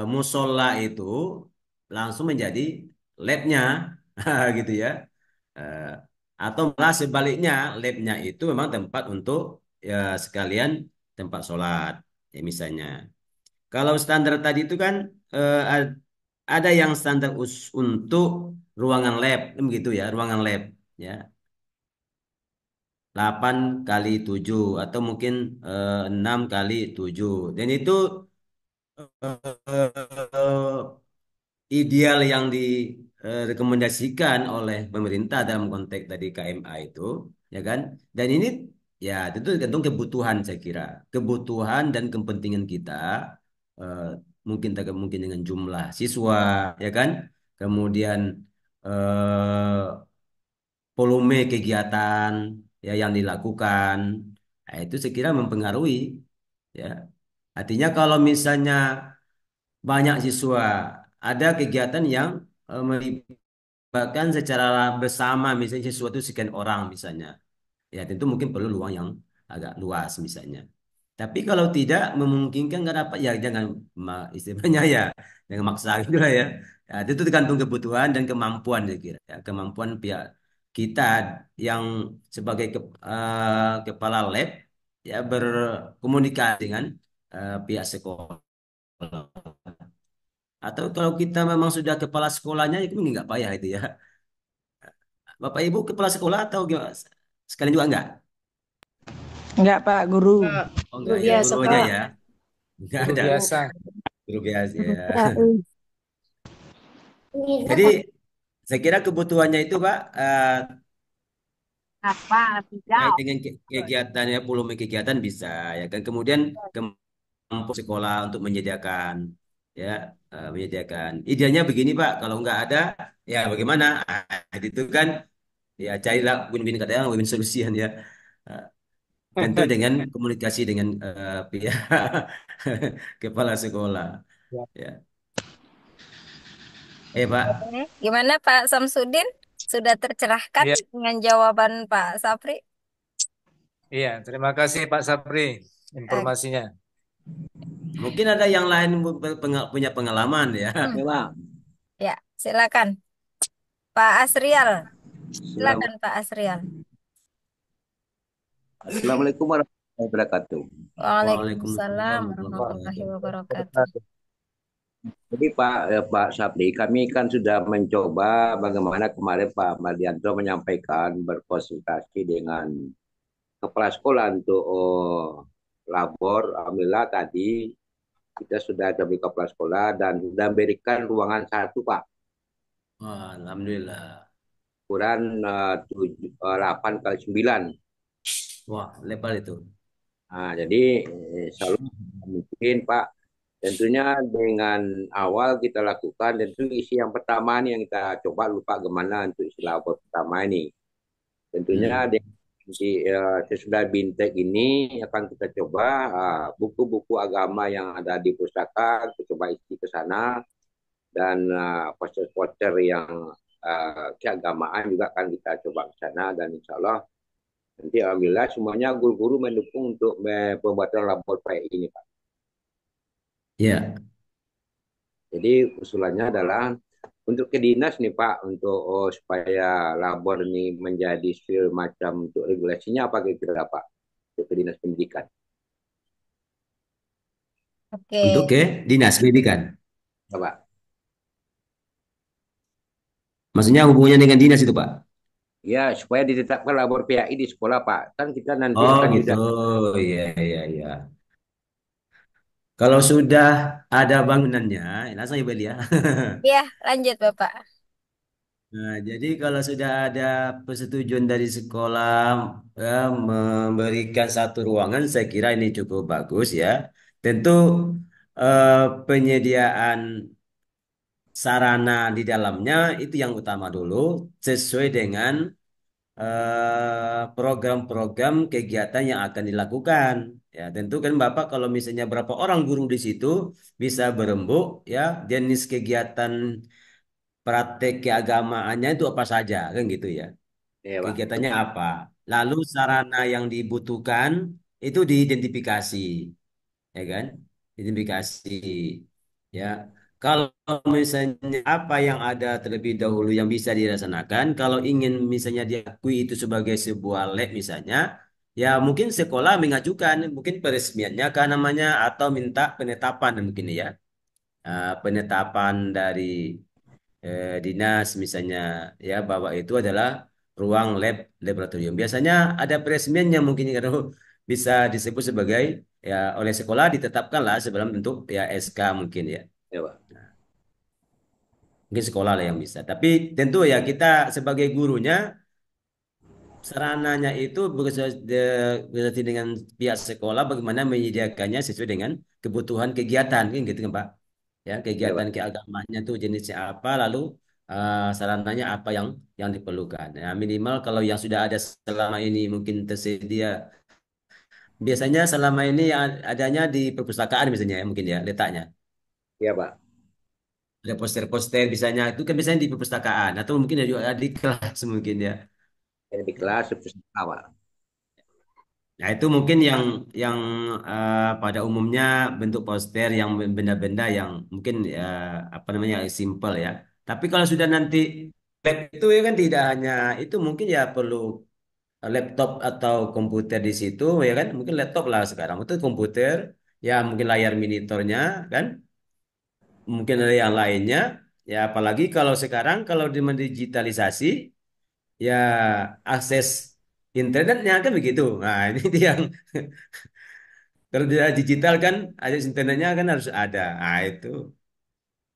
musola itu langsung menjadi labnya gitu ya. Eh, atau malah sebaliknya labnya itu memang tempat untuk ya sekalian tempat sholat ya misalnya. Kalau standar tadi itu kan ada yang standar untuk ruangan lab begitu ya, ruangan lab ya. 8 kali 7 atau mungkin 6 kali 7. Dan itu eh, ideal yang direkomendasikan oleh pemerintah dalam konteks tadi KMA itu, ya kan? Dan ini ya tentu tergantung kebutuhan saya kira, kebutuhan dan kepentingan kita, eh, mungkin tak mungkin dengan jumlah siswa, ya kan? Kemudian eh, volume kegiatan ya yang dilakukan, nah, itu saya kira mempengaruhi, ya. Artinya kalau misalnya banyak siswa, ada kegiatan yang bahkan secara bersama misalnya sesuatu sekian orang misalnya. Ya tentu mungkin perlu luang yang agak luas misalnya. Tapi kalau tidak memungkinkan nggak dapat ya jangan istilahnya ya jangan maksa gitu lah ya. Ya, itu tergantung kebutuhan dan kemampuan saya kira. Ya, kemampuan pihak kita yang sebagai kepala lab ya berkomunikasi dengan pihak sekolah. Atau kalau kita memang sudah kepala sekolahnya itu mungkin nggak payah itu ya. Bapak Ibu kepala sekolah atau gimana? Sekalian juga enggak? Enggak, Pak Guru. Oh Guru enggak ya, biasa, guru aja Pak. ya. Enggak Guru ada. biasa. Guru biasa ya. PAI. Jadi saya kira kebutuhannya itu Pak Apa? terkait Tidak. dengan kegiatan ya volume kegiatan bisa ya kan. Kemudian kemampuan sekolah untuk menyediakan ya menyediakan. Idealnya begini Pak, kalau nggak ada ya bagaimana? Itu kan ya carilah win-win kadang win solution ya. Eh, Tentu dengan komunikasi dengan pihak kepala sekolah. Ya. Ya, Pak. Gimana Pak Samsudin? Sudah tercerahkan Iya, dengan jawaban Pak Sapri? iya. Terima kasih Pak Sapri Eh, informasinya. Mungkin ada yang lain punya pengalaman ya. hmm, Ya, Bang. ya, silakan Pak Asrial. Assalam- Silakan Pak Asrial. Assalamualaikum warahmatullahi wabarakatuh. Waalaikumsalam Waalaikumsalam warahmatullahi warahmatullahi wabarakatuh. Jadi Pak Sabdi, kami kan sudah mencoba bagaimana kemarin Pak Mardianto menyampaikan berkonsultasi dengan kepala sekolah untuk labor. Alhamdulillah tadi kita sudah ada kepala sekolah dan sudah memberikan ruangan satu Pak, Wah, alhamdulillah. ukuran 8 kali 9. Wah, lebar itu. Nah, jadi insya Allah mungkin Pak, tentunya dengan awal kita lakukan, tentu isi yang pertama nih yang kita coba lupa gimana untuk isi labor pertama ini. Tentunya Hmm. sesudah Bintek ini akan kita coba buku-buku agama yang ada di pustaka, kita coba isi ke sana, dan poster-poster yang keagamaan juga akan kita coba ke sana, dan insya Allah nanti alhamdulillah semuanya guru-guru mendukung untuk pembuatan labor PAI ini Pak. Ya, Jadi usulannya adalah untuk ke dinas nih Pak, untuk supaya labor ini menjadi semacam untuk regulasinya apa kira-kira Pak, untuk ke dinas pendidikan. Oke, untuk ke dinas pendidikan. Ya, Pak. Maksudnya hubungannya dengan dinas itu, Pak? Ya, supaya ditetapkan labor PAI di sekolah Pak. Kan kita nanti Oh, akan gitu. sudah. Iya, iya, iya. Kalau sudah ada bangunannya, langsung ya Beli ya. ya lanjut Bapak. Nah, jadi kalau sudah ada persetujuan dari sekolah ya, memberikan satu ruangan, saya kira ini cukup bagus ya. Tentu eh, penyediaan sarana di dalamnya itu yang utama dulu, sesuai dengan program-program kegiatan yang akan dilakukan. Ya, tentu kan Bapak kalau misalnya berapa orang guru di situ bisa berembuk ya, jenis kegiatan praktek keagamaannya itu apa saja kan gitu ya. Ya, Pak. Kegiatannya apa? Lalu sarana yang dibutuhkan itu diidentifikasi, ya kan? Identifikasi. Ya. Kalau misalnya apa yang ada terlebih dahulu yang bisa dilaksanakan, kalau ingin misalnya diakui itu sebagai sebuah lab misalnya, ya mungkin sekolah mengajukan mungkin peresmiannya kan namanya atau minta penetapan mungkin ya. Penetapan dari dinas misalnya ya bahwa itu adalah ruang lab laboratorium. Biasanya ada peresmiannya mungkin kalau bisa disebut sebagai ya oleh sekolah ditetapkan lah sebelum bentuk ya SK mungkin ya. Ya, Pak. Mungkin sekolah lah yang bisa. Tapi tentu ya kita sebagai gurunya sarananya itu berarti dengan pihak sekolah bagaimana menyediakannya sesuai dengan kebutuhan kegiatan kan gitu kan Pak. Ya, Ya, Pak. kegiatan keagamaannya tuh jenisnya apa lalu sarananya apa yang diperlukan. Ya, minimal kalau yang sudah ada selama ini mungkin tersedia. Biasanya selama ini yang adanya di perpustakaan misalnya ya mungkin ya letaknya. Ya, Pak. ada poster-poster misalnya itu kan biasanya di perpustakaan atau mungkin juga di kelas mungkin ya. Yang di kelas awal. Nah, itu mungkin yang pada umumnya bentuk poster yang benda-benda yang mungkin apa namanya simple ya. Tapi kalau sudah nanti lab itu ya kan tidak hanya itu mungkin ya perlu laptop atau komputer di situ ya kan. Mungkin laptop lah sekarang itu komputer ya mungkin layar monitornya kan. Mungkin ada yang lainnya ya apalagi kalau sekarang kalau digitalisasi ya akses internetnya kan begitu. Nah, ini dia yang kalau dia digital kan akses internetnya kan harus ada. Nah, itu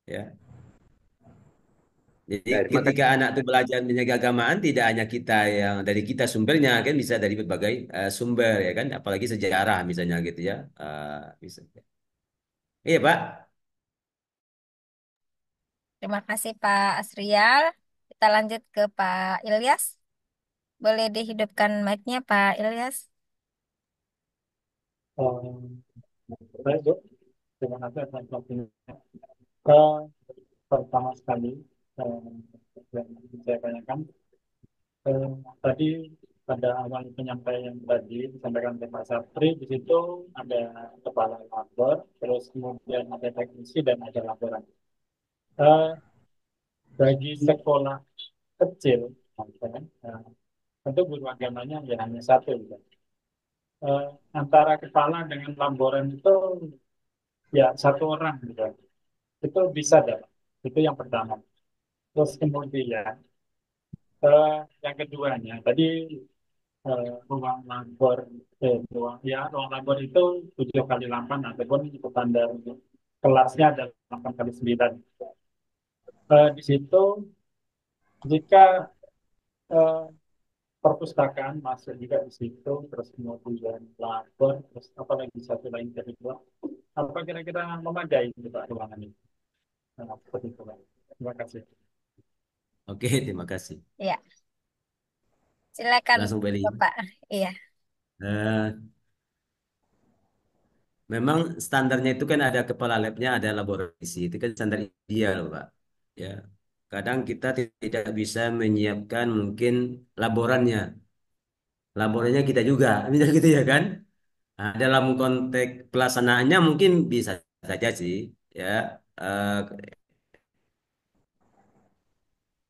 ya. Jadi Ya, terima ketika kasih. anak itu belajar menjaga agamaan tidak hanya kita yang dari kita sumbernya kan bisa dari berbagai sumber ya kan apalagi sejarah misalnya gitu ya. Bisa. Iya, Pak. Terima kasih Pak Asrial. Kita lanjut ke Pak Ilyas. Boleh dihidupkan mic-nya Pak Ilyas. Baik, Bu. Terima kasih atas waktunya. Eh, Pertama sekali, eh, yang ingin saya tanyakan, eh, tadi pada awal penyampaian tadi disampaikan oleh Pak Sapri, di situ ada kepala labor, terus kemudian ada teknisi dan ada laboran. Eh, Bagi sekolah kecil, tentu guru agamanya ya hanya satu. Gitu. Antara kepala dengan laboran itu ya satu orang gitu. Itu bisa dapat. Itu yang pertama. Terus kemudian yang keduanya tadi ruang labor ruang labor itu 7 kali 8 ataupun standar kelasnya ada 8 kali 9. Di situ jika eh, perpustakaan masuk juga di situ, terus kemudian labor, terus apalagi satu lain kedua, apa kira-kira memadai itu Pak ruangan itu? Nah, seperti itu Pak. Terima kasih. Oke, terima kasih. Iya, silakan Langsung balik. Bapak. Iya. Eh, Memang standarnya itu kan ada kepala labnya, ada laboratorisi. Itu kan standar ideal, Pak. Ya, kadang kita tidak bisa menyiapkan mungkin laborannya. Laborannya kita juga, misal gitu ya kan. Nah, dalam konteks pelaksanaannya mungkin bisa saja sih, ya. Eh,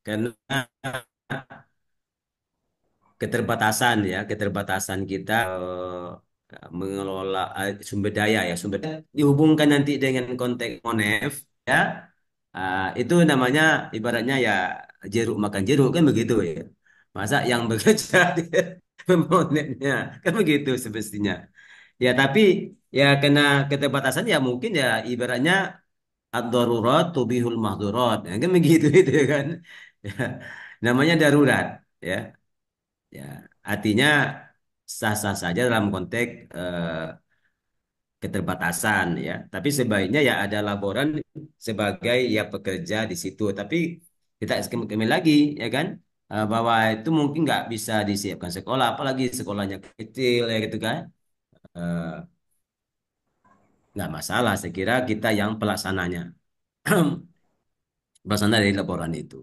karena keterbatasan kita mengelola sumber daya ya sumber daya dihubungkan nanti dengan konteks monef ya itu namanya ibaratnya ya jeruk makan jeruk kan begitu ya masa yang bekerja di pemonetnya kan begitu semestinya ya tapi ya kena keterbatasan ya mungkin ya ibaratnya ad-darurat tubihul mahdurat ya, kan begitu itu ya kan ya, namanya darurat ya. Ya, artinya sah-sah saja dalam konteks keterbatasan ya. Tapi sebaiknya ya ada laboran sebagai ya pekerja di situ. Tapi kita kembali lagi ya kan bahwa itu mungkin nggak bisa disiapkan sekolah, apalagi sekolahnya kecil ya gitu kan. Eh, nggak masalah. Saya kira kita yang pelaksananya, pelaksana dari laporan itu.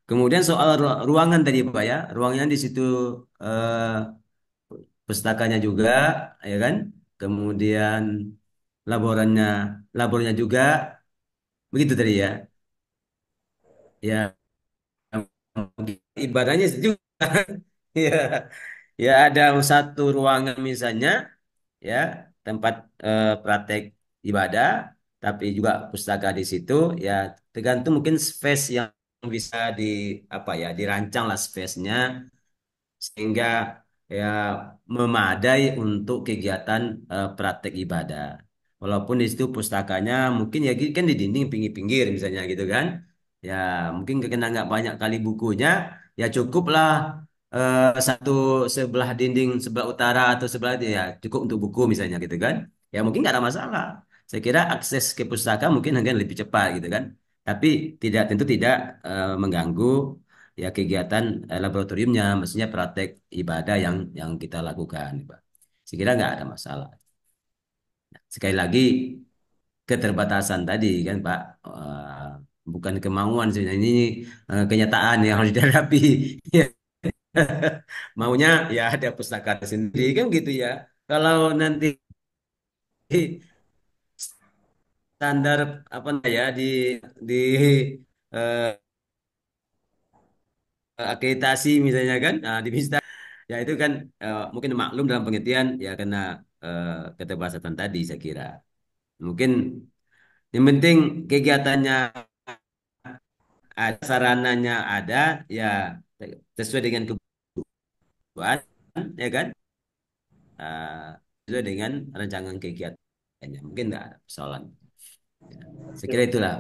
Kemudian soal ruangan tadi Pak ya, ruangan di situ eh, pustakanya juga, ya kan? Kemudian laborannya, labornya juga, begitu tadi ya. Ya, ibadahnya juga. Ya, ya ada satu ruangan misalnya, ya tempat praktek ibadah, tapi juga pustaka di situ. Ya, tergantung mungkin space yang bisa di apa ya, dirancang lah space-nya sehingga ya memadai untuk kegiatan praktek ibadah. Walaupun di situ pustakanya mungkin ya kan di dinding pinggir-pinggir misalnya gitu kan. Ya mungkin karena nggak banyak kali bukunya, ya cukuplah satu sebelah dinding sebelah utara atau sebelah itu ya cukup untuk buku misalnya gitu kan. Ya mungkin nggak ada masalah. Saya kira akses ke pustaka mungkin akan lebih cepat gitu kan. Tapi tidak tentu tidak mengganggu ya kegiatan laboratoriumnya, maksudnya praktek ibadah yang kita lakukan, Pak. Sekira nggak ada masalah. Sekali lagi keterbatasan tadi kan, Pak. bukan kemauan sebenarnya. Ini kenyataan yang harus dihadapi. Ya. Maunya ya ada pustaka sendiri kan gitu ya. Kalau nanti standar apa ya di eh, akreditasi misalnya kan, di MISTA ya itu kan mungkin maklum dalam pengertian ya karena keterbatasan tadi saya kira. Mungkin yang penting kegiatannya ada, sarananya ada, ya sesuai dengan kebutuhan, ya kan? Sesuai dengan rancangan kegiatannya. Mungkin nggak ada persoalan. Saya kira itulah,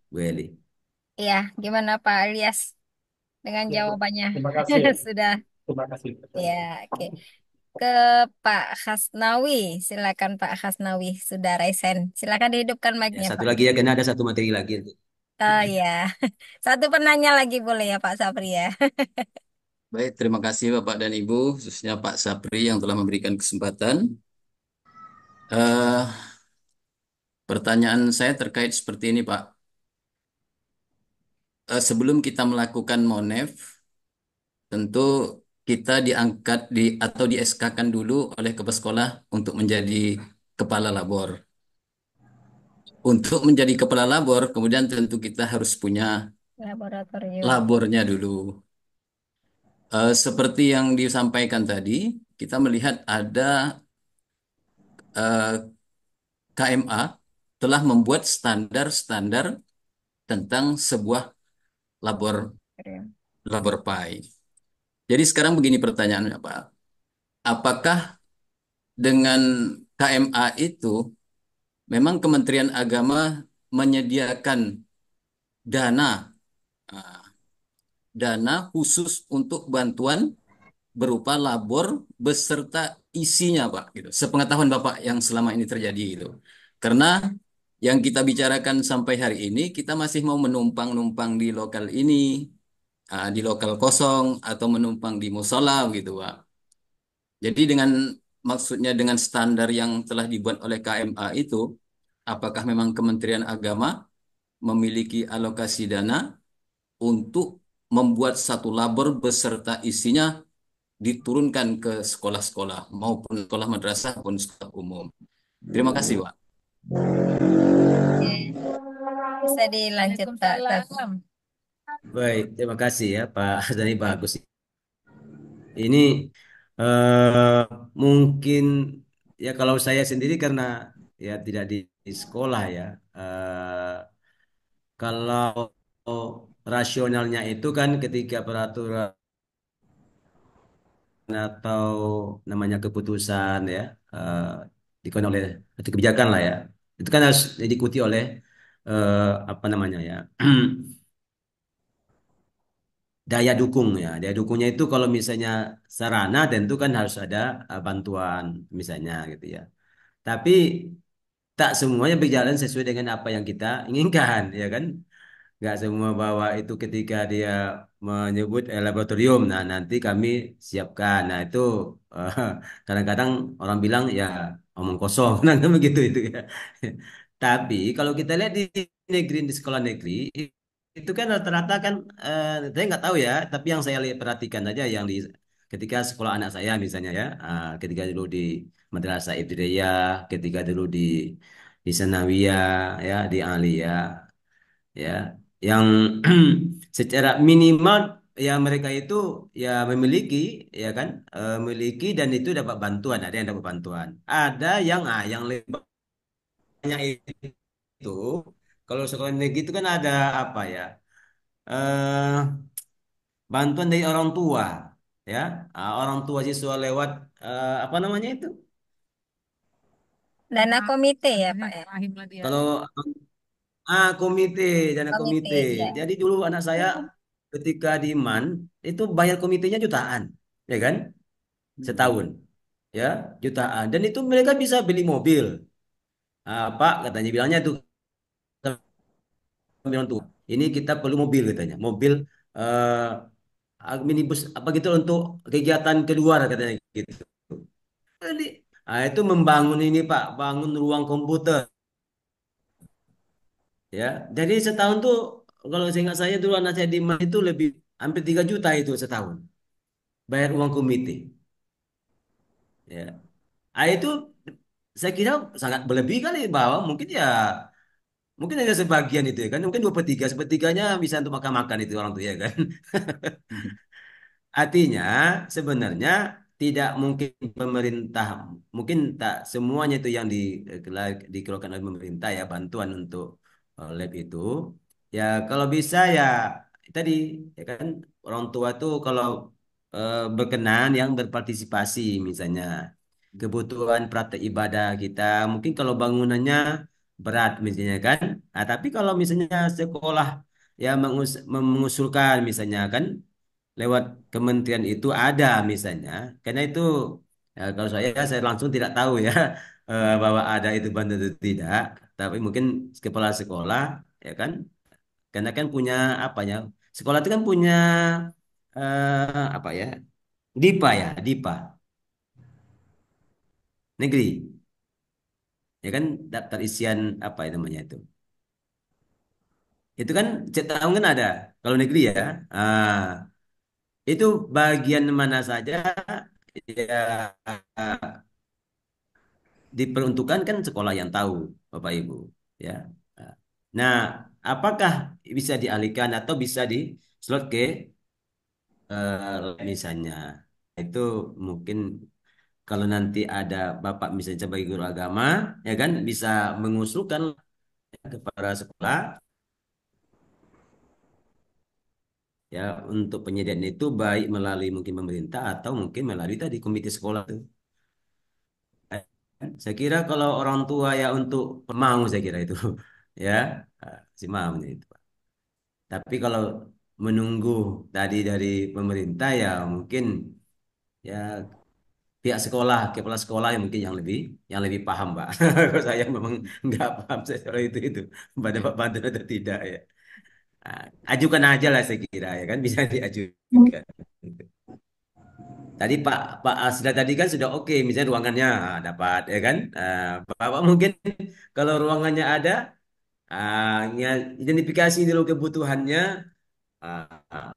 Bu Eli. Iya, gimana Pak Ilyas dengan Ya, Bu. jawabannya? Terima kasih. Sudah. Terima kasih. Ya, oke. Ke Pak Hasnawi, silakan Pak Hasnawi, sudah resen. Silakan dihidupkan Ya, mic-nya satu Pak. lagi ya, karena ada satu materi lagi. Oh ya, satu penanya lagi boleh ya Pak Sapri ya. Baik, terima kasih Bapak dan Ibu, khususnya Pak Sapri yang telah memberikan kesempatan. Eh, Pertanyaan saya terkait seperti ini, Pak. Sebelum kita melakukan MONEF, tentu kita diangkat atau di SK-kan dulu oleh kepala sekolah untuk menjadi kepala labor. Untuk menjadi kepala labor, kemudian tentu kita harus punya Laboratorium. labornya dulu. Seperti yang disampaikan tadi, kita melihat ada eh, KMA telah membuat standar-standar tentang sebuah labor labor PAI. Jadi sekarang begini pertanyaannya, Pak. Apakah dengan KMA itu memang Kementerian Agama menyediakan dana ah, dana khusus untuk bantuan berupa labor beserta isinya, Pak, gitu. Sepengetahuan Bapak yang selama ini terjadi gitu. Karena yang kita bicarakan sampai hari ini kita masih mau menumpang-numpang di lokal ini, di lokal kosong atau menumpang di musola gitu, Pak. Jadi maksudnya dengan standar yang telah dibuat oleh KMA itu, apakah memang Kementerian Agama memiliki alokasi dana untuk membuat satu labor beserta isinya diturunkan ke sekolah-sekolah maupun sekolah madrasah maupun sekolah umum. Terima kasih, Pak. Bisa dilanjut Pak. Baik, terima kasih ya Pak Hasdani, bagus. Ini eh, mungkin ya kalau saya sendiri karena ya tidak di sekolah ya. Kalau rasionalnya itu kan ketika peraturan atau namanya keputusan ya eh, dikeluarkan oleh atau kebijakan lah ya. Itu kan harus diikuti oleh apa namanya ya daya dukung ya. Daya dukungnya itu kalau misalnya sarana tentu kan harus ada bantuan misalnya gitu ya. Tapi tak semuanya berjalan sesuai dengan apa yang kita inginkan ya kan. Nggak semua bahwa itu ketika dia menyebut laboratorium, nah nanti kami siapkan. Nah itu eh, kadang-kadang orang bilang ya omong kosong, nah kan begitu itu ya. Tapi kalau kita lihat di negeri, di sekolah negeri, itu kan rata-rata kan, saya nggak tahu ya, tapi yang saya lihat perhatikan aja yang di ketika sekolah anak saya misalnya ya, ketika dulu di Madrasah Ibtidaiyah, ketika dulu di Sanawiyah, ya di Aliyah ya yang secara minimal ya mereka itu ya memiliki ya kan memiliki dan itu dapat bantuan, ada yang dapat bantuan, ada yang lebih banyak itu kalau sekolah negeri itu kan ada apa ya eh bantuan dari orang tua ya. Orang tua siswa lewat apa namanya itu Dana komite ya Pak ya. kalau komite, dana Komite komite. ya. Jadi dulu anak saya ketika di MAN itu bayar komitenya jutaan, ya kan? Setahun, ya jutaan. Dan itu mereka bisa beli mobil. Pak katanya bilangnya tuh bilang tuh, ini kita perlu mobil katanya, mobil minibus apa gitu untuk kegiatan kedua katanya gitu. Jadi, itu membangun ini Pak, bangun ruang komputer. Ya, jadi setahun tuh kalau seingat saya dulu anak saya di MA itu lebih hampir 3 juta itu setahun bayar uang komite. Ya. Itu saya kira sangat berlebih kali bahwa mungkin hanya sebagian itu ya kan mungkin dua per tiga sepertiganya bisa untuk makan-makan itu orang tuh ya kan. Artinya sebenarnya tidak mungkin pemerintah mungkin tak semuanya itu yang dikeluarkan oleh pemerintah ya bantuan untuk lab itu ya kalau bisa ya tadi ya kan orang tua tuh kalau berkenan yang berpartisipasi misalnya kebutuhan praktek ibadah kita mungkin kalau bangunannya berat misalnya kan tapi kalau misalnya sekolah ya mengusulkan misalnya kan lewat kementerian itu ada misalnya karena itu ya, kalau saya langsung tidak tahu ya bahwa ada itu bantuan itu tidak tapi mungkin kepala sekolah ya kan karena kan punya apa ya sekolah itu kan punya apa ya Dipa negeri ya kan daftar isian apa itu namanya itu kan setiap tahun kan ada kalau negeri ya ah itu bagian mana saja ya diperuntukkan kan sekolah yang tahu Bapak Ibu ya. Nah, apakah bisa dialihkan atau bisa dislot ke misalnya itu mungkin kalau nanti ada Bapak misalnya sebagai guru agama ya kan bisa mengusulkan kepada sekolah ya untuk penyediaan itu baik melalui mungkin pemerintah atau mungkin melalui tadi komite sekolah itu. Saya kira kalau orang tua ya untuk mau saya kira itu ya si mau itu. Tapi kalau menunggu tadi dari pemerintah ya mungkin ya pihak sekolah, kepala sekolah yang mungkin yang lebih paham, Pak. Kalau saya memang nggak paham soal itu pada Pak Bantu atau tidak ya. Nah, ajukan aja lah saya kira ya kan bisa diajukan. Tadi Pak Asda tadi kan sudah oke, misalnya ruangannya dapat ya kan. Bapak mungkin kalau ruangannya ada, ya, identifikasi dulu kebutuhannya, ah,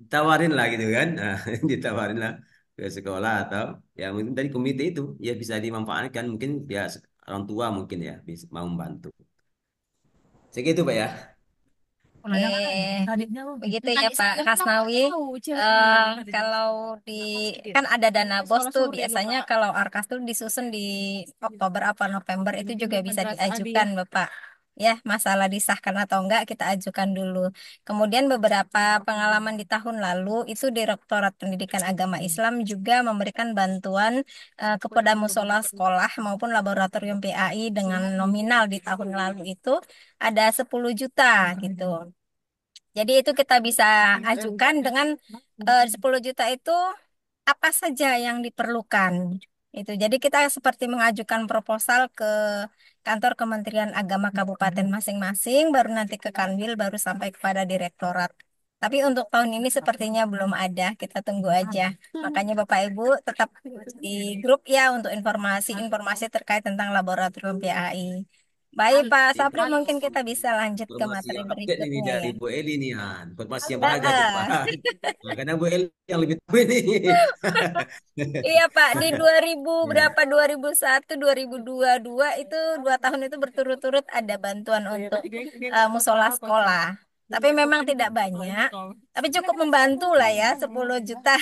ditawarin lah gitu kan. Nah, ditawarin lah ke sekolah atau ya mungkin dari komite itu ya bisa dimanfaatkan mungkin ya orang tua mungkin ya bisa mau membantu. Segitu Pak ya. Begitu ya Pak Kasnawi. Kalau di kan ada dana bos tuh biasanya kalau Arkas tuh disusun di Oktober apa November itu juga bisa diajukan Bapak. Ya, masalah disahkan atau enggak kita ajukan dulu. Kemudian beberapa pengalaman di tahun lalu itu Direktorat Pendidikan Agama Islam juga memberikan bantuan kepada musola sekolah maupun laboratorium PAI dengan nominal di tahun lalu itu ada 10 juta gitu. Jadi itu kita bisa ajukan dengan 10 juta itu apa saja yang diperlukan. Itu. Jadi kita seperti mengajukan proposal ke kantor Kementerian Agama Kabupaten masing-masing, baru nanti ke Kanwil, baru sampai kepada direktorat. Tapi untuk tahun ini sepertinya belum ada, kita tunggu aja. Makanya Bapak Ibu tetap di grup ya untuk informasi-informasi terkait tentang laboratorium PAI. Baik Pak Sapri, mungkin kita bisa lanjut ke Informasi materi yang update ini berikutnya dari ya. Bu Eli nih, Han. Informasi yang berharga tuh, Pak. Ah, Nah, karena Bu Eli yang lebih tahu ini. iya Pak, di 2000 Ya, berapa 2001 2022 itu 2 tahun itu berturut-turut ada bantuan untuk musola sekolah. Tapi memang tidak banyak, tapi cukup membantu lah ya 10 juta.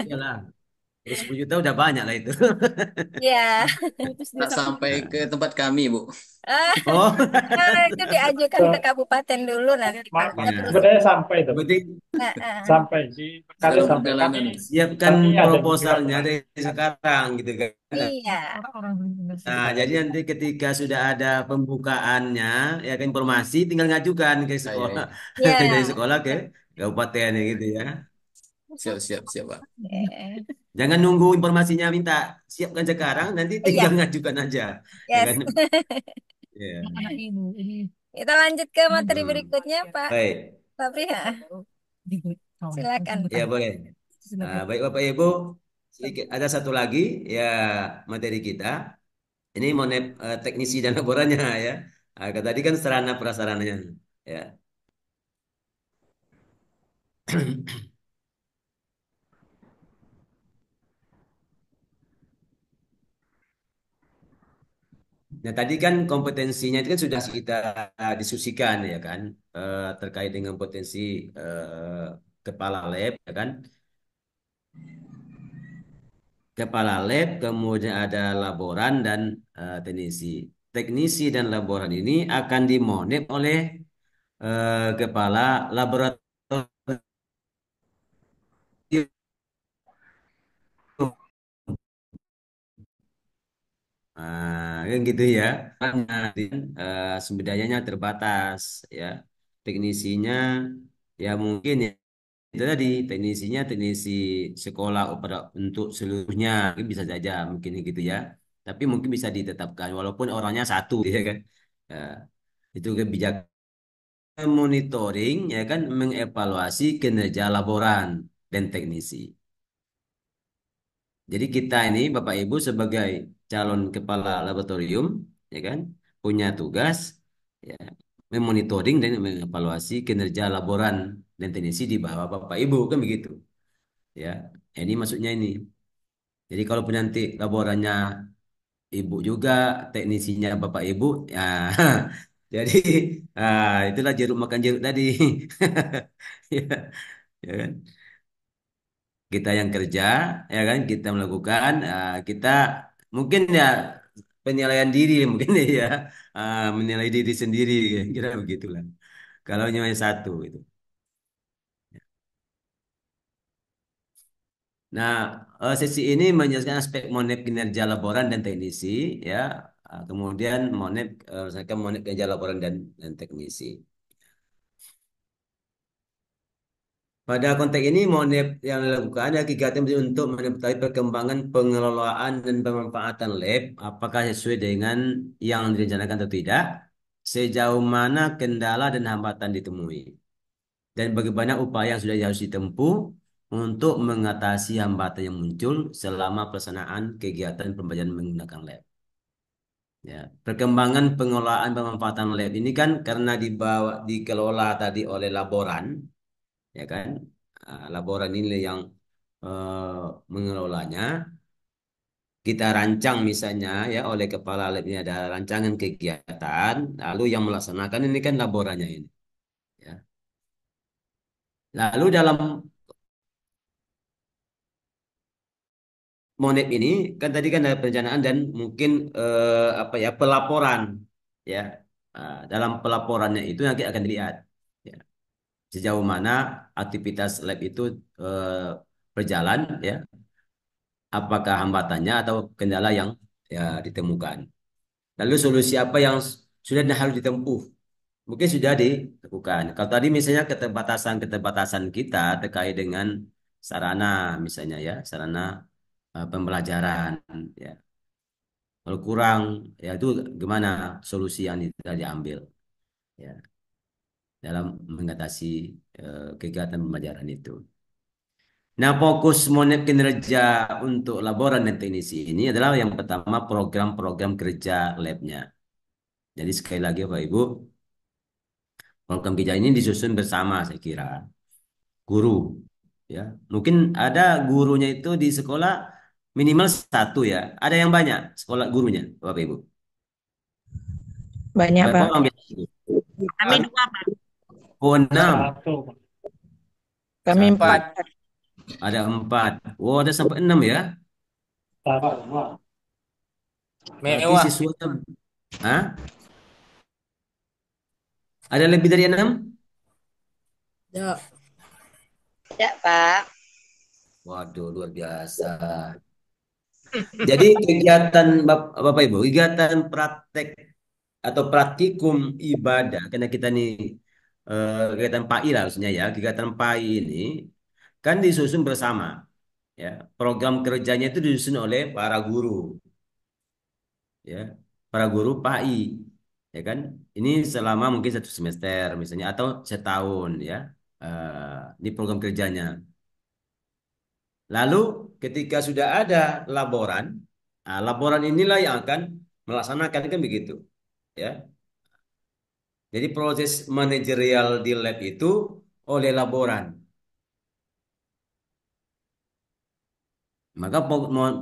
iyalah. Terus 10 juta udah banyak lah itu. Ya. Tak sampai ke tempat kami, Bu. Ah, Oh, itu diajukan ke Se- kabupaten dulu nanti Pak. Kita ya. terus. Sebenarnya sampai itu, Berarti sampai di kali Dalam sampai kami, perjalanan. siapkan tapi ada beberapa proposalnya dari sekarang gitu kan. Iya. Nah, jadi nanti ketika sudah ada pembukaannya, ya kan informasi tinggal ngajukan ke Ya, ya, sekolah, ya. dari Ya. sekolah ke kabupaten ya gitu ya. Siap, siap, siap, Pak. Jangan nunggu informasinya minta, siapkan sekarang, nanti Iya. tinggal ngajukan aja, ya Yes. kan? Ya. Kita lanjut ke materi Hmm. berikutnya Pak Baik, Sabri. Silakan. ya boleh. Baik Bapak Ibu, sedikit ada satu lagi ya materi kita. Ini mengenai teknisi dan laborannya ya. Tadi kan sarana prasarananya. Ya. Nah, tadi kan kompetensinya itu kan sudah kita diskusikan ya kan, terkait dengan potensi kepala lab ya kan. Kepala lab, kemudian ada laboran dan teknisi. Teknisi dan laboran ini akan dimonit oleh kepala laboratorium. Kan gitu ya. Karena sumber dayanya terbatas ya. Teknisinya ya mungkin ya itu tadi teknisinya teknisi sekolah untuk seluruhnya mungkin bisa saja mungkin gitu ya. Tapi mungkin bisa ditetapkan walaupun orangnya satu ya kan. Ya, itu kebijakan monitoring ya kan mengevaluasi kinerja laboran dan teknisi. Jadi kita ini Bapak Ibu sebagai calon kepala laboratorium ya kan punya tugas ya memonitoring dan mengevaluasi kinerja laboran dan teknisi di bawah Bapak Ibu kan begitu ya. Ini maksudnya ini. Jadi kalau nanti laborannya Ibu juga teknisinya Bapak Ibu ya jadi itulah jeruk makan jeruk tadi. Ya, ya kan? Kita yang kerja ya kan kita melakukan kita mungkin ya penilaian diri mungkin ya menilai diri sendiri kira begitulah kalau cuma satu itu. Nah, sesi ini menjelaskan aspek monep kinerja laboran dan teknisi ya. Kemudian monep misalkan monep kinerja laboran dan teknisi. Pada konteks ini, MONEP yang dilakukan adalah kegiatan untuk mengetahui perkembangan pengelolaan dan pemanfaatan lab, apakah sesuai dengan yang direncanakan atau tidak, sejauh mana kendala dan hambatan ditemui, dan bagaimana upaya yang sudah harus ditempuh untuk mengatasi hambatan yang muncul selama pelaksanaan kegiatan pembelajaran menggunakan lab. Ya, perkembangan pengelolaan pemanfaatan lab ini kan karena dikelola tadi oleh laboran, ya kan. Laboran ini yang mengelolanya. Kita rancang misalnya ya oleh kepala lab ini ada rancangan kegiatan, lalu yang melaksanakan ini kan laborannya ini. Ya. Lalu dalam Monep ini kan tadi kan ada perencanaan dan mungkin apa ya pelaporan ya. Dalam pelaporannya itu nanti akan dilihat ya, sejauh mana aktivitas lab itu eh, berjalan ya, apakah hambatannya atau kendala yang ya ditemukan. Lalu solusi apa yang sudah harus ditempuh? Mungkin sudah dilakukan. Kalau tadi misalnya keterbatasan kita terkait dengan sarana misalnya ya, sarana pembelajaran ya. Kalau kurang ya itu gimana solusi yang diambil ya dalam mengatasi kegiatan pembelajaran itu. Nah, fokus monep kinerja untuk laboran dan teknisi ini adalah yang pertama program-program kerja labnya. Jadi sekali lagi Bapak Ibu, program kerja ini disusun bersama saya kira guru ya. Mungkin ada gurunya itu di sekolah minimal satu ya. Ada yang banyak sekolah gurunya Bapak Ibu. Banyak, Berapa Pak. orang biasanya? Kami dua, Pak. Oh, 6. Satu, Pak. Kami Satu. empat. Ada 4. Oh, ada sampai 6 ya. Satu. Berarti Mewah. siswanya, hah? Ada lebih dari 6? Ya. Ya, Pak. Waduh, luar biasa. Jadi kegiatan Bapak Ibu, kegiatan praktek atau praktikum ibadah, karena kita nih kegiatan PAI lah harusnya ya, kegiatan PAI ini kan disusun bersama. Ya, program kerjanya itu disusun oleh para guru, ya, para guru PAI, ya kan. Ini selama mungkin 1 semester misalnya atau setahun ya, ini program kerjanya. Lalu ketika sudah ada laboran, laboran inilah yang akan melaksanakan kan begitu, ya. Jadi proses manajerial di lab itu oleh laboran. Maka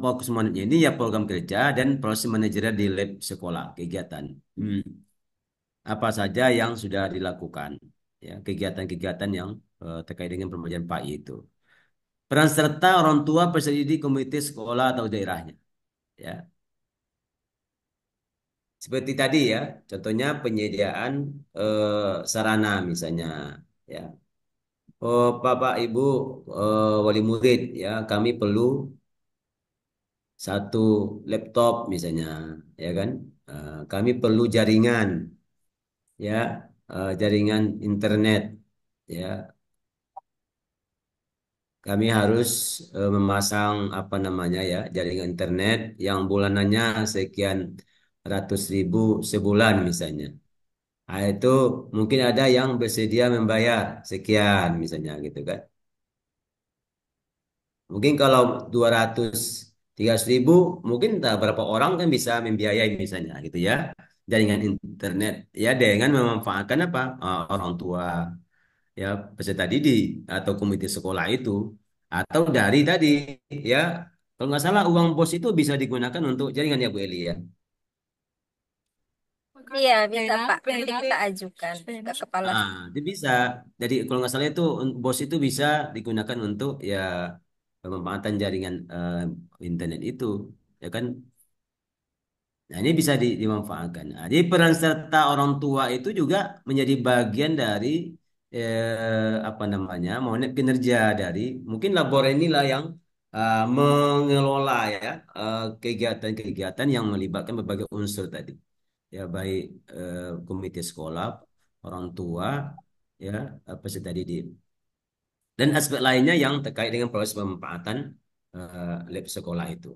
fokus monitnya ini ya program kerja dan proses manajerial di lab sekolah, kegiatan. Apa saja yang sudah dilakukan, ya kegiatan-kegiatan yang terkait dengan pembelajaran PAI itu. Peran serta orang tua, peserta didik, komite sekolah atau daerahnya, ya. Seperti tadi ya, contohnya penyediaan sarana misalnya, ya. Oh, Bapak Ibu wali murid, ya, kami perlu satu laptop misalnya, ya kan? Kami perlu jaringan, ya, jaringan internet, ya. Kami harus memasang apa namanya ya, jaringan internet yang bulanannya sekian ratus ribu sebulan misalnya. Nah, itu mungkin ada yang bersedia membayar sekian misalnya gitu kan. Mungkin kalau 200 300 ribu, mungkin tak berapa orang kan bisa membiayai misalnya gitu ya. Jaringan internet ya dengan memanfaatkan apa orang tua, ya, peserta didik atau komite sekolah itu, atau dari tadi ya, kalau nggak salah uang bos itu bisa digunakan untuk jaringan ya Bu Eli ya. Iya, bisa Pak. Nanti kita ajukan ke kepala. Itu bisa. Jadi kalau nggak salah itu bos itu bisa digunakan untuk ya pemanfaatan jaringan internet itu, ya kan. Nah, ini bisa dimanfaatkan. Nah, jadi peran serta orang tua itu juga menjadi bagian dari apa namanya, monitor kinerja dari mungkin labor inilah yang mengelola ya kegiatan-kegiatan yang melibatkan berbagai unsur tadi. Ya baik komite sekolah, orang tua, ya peserta didik, dan aspek lainnya yang terkait dengan proses pemanfaatan lab sekolah itu.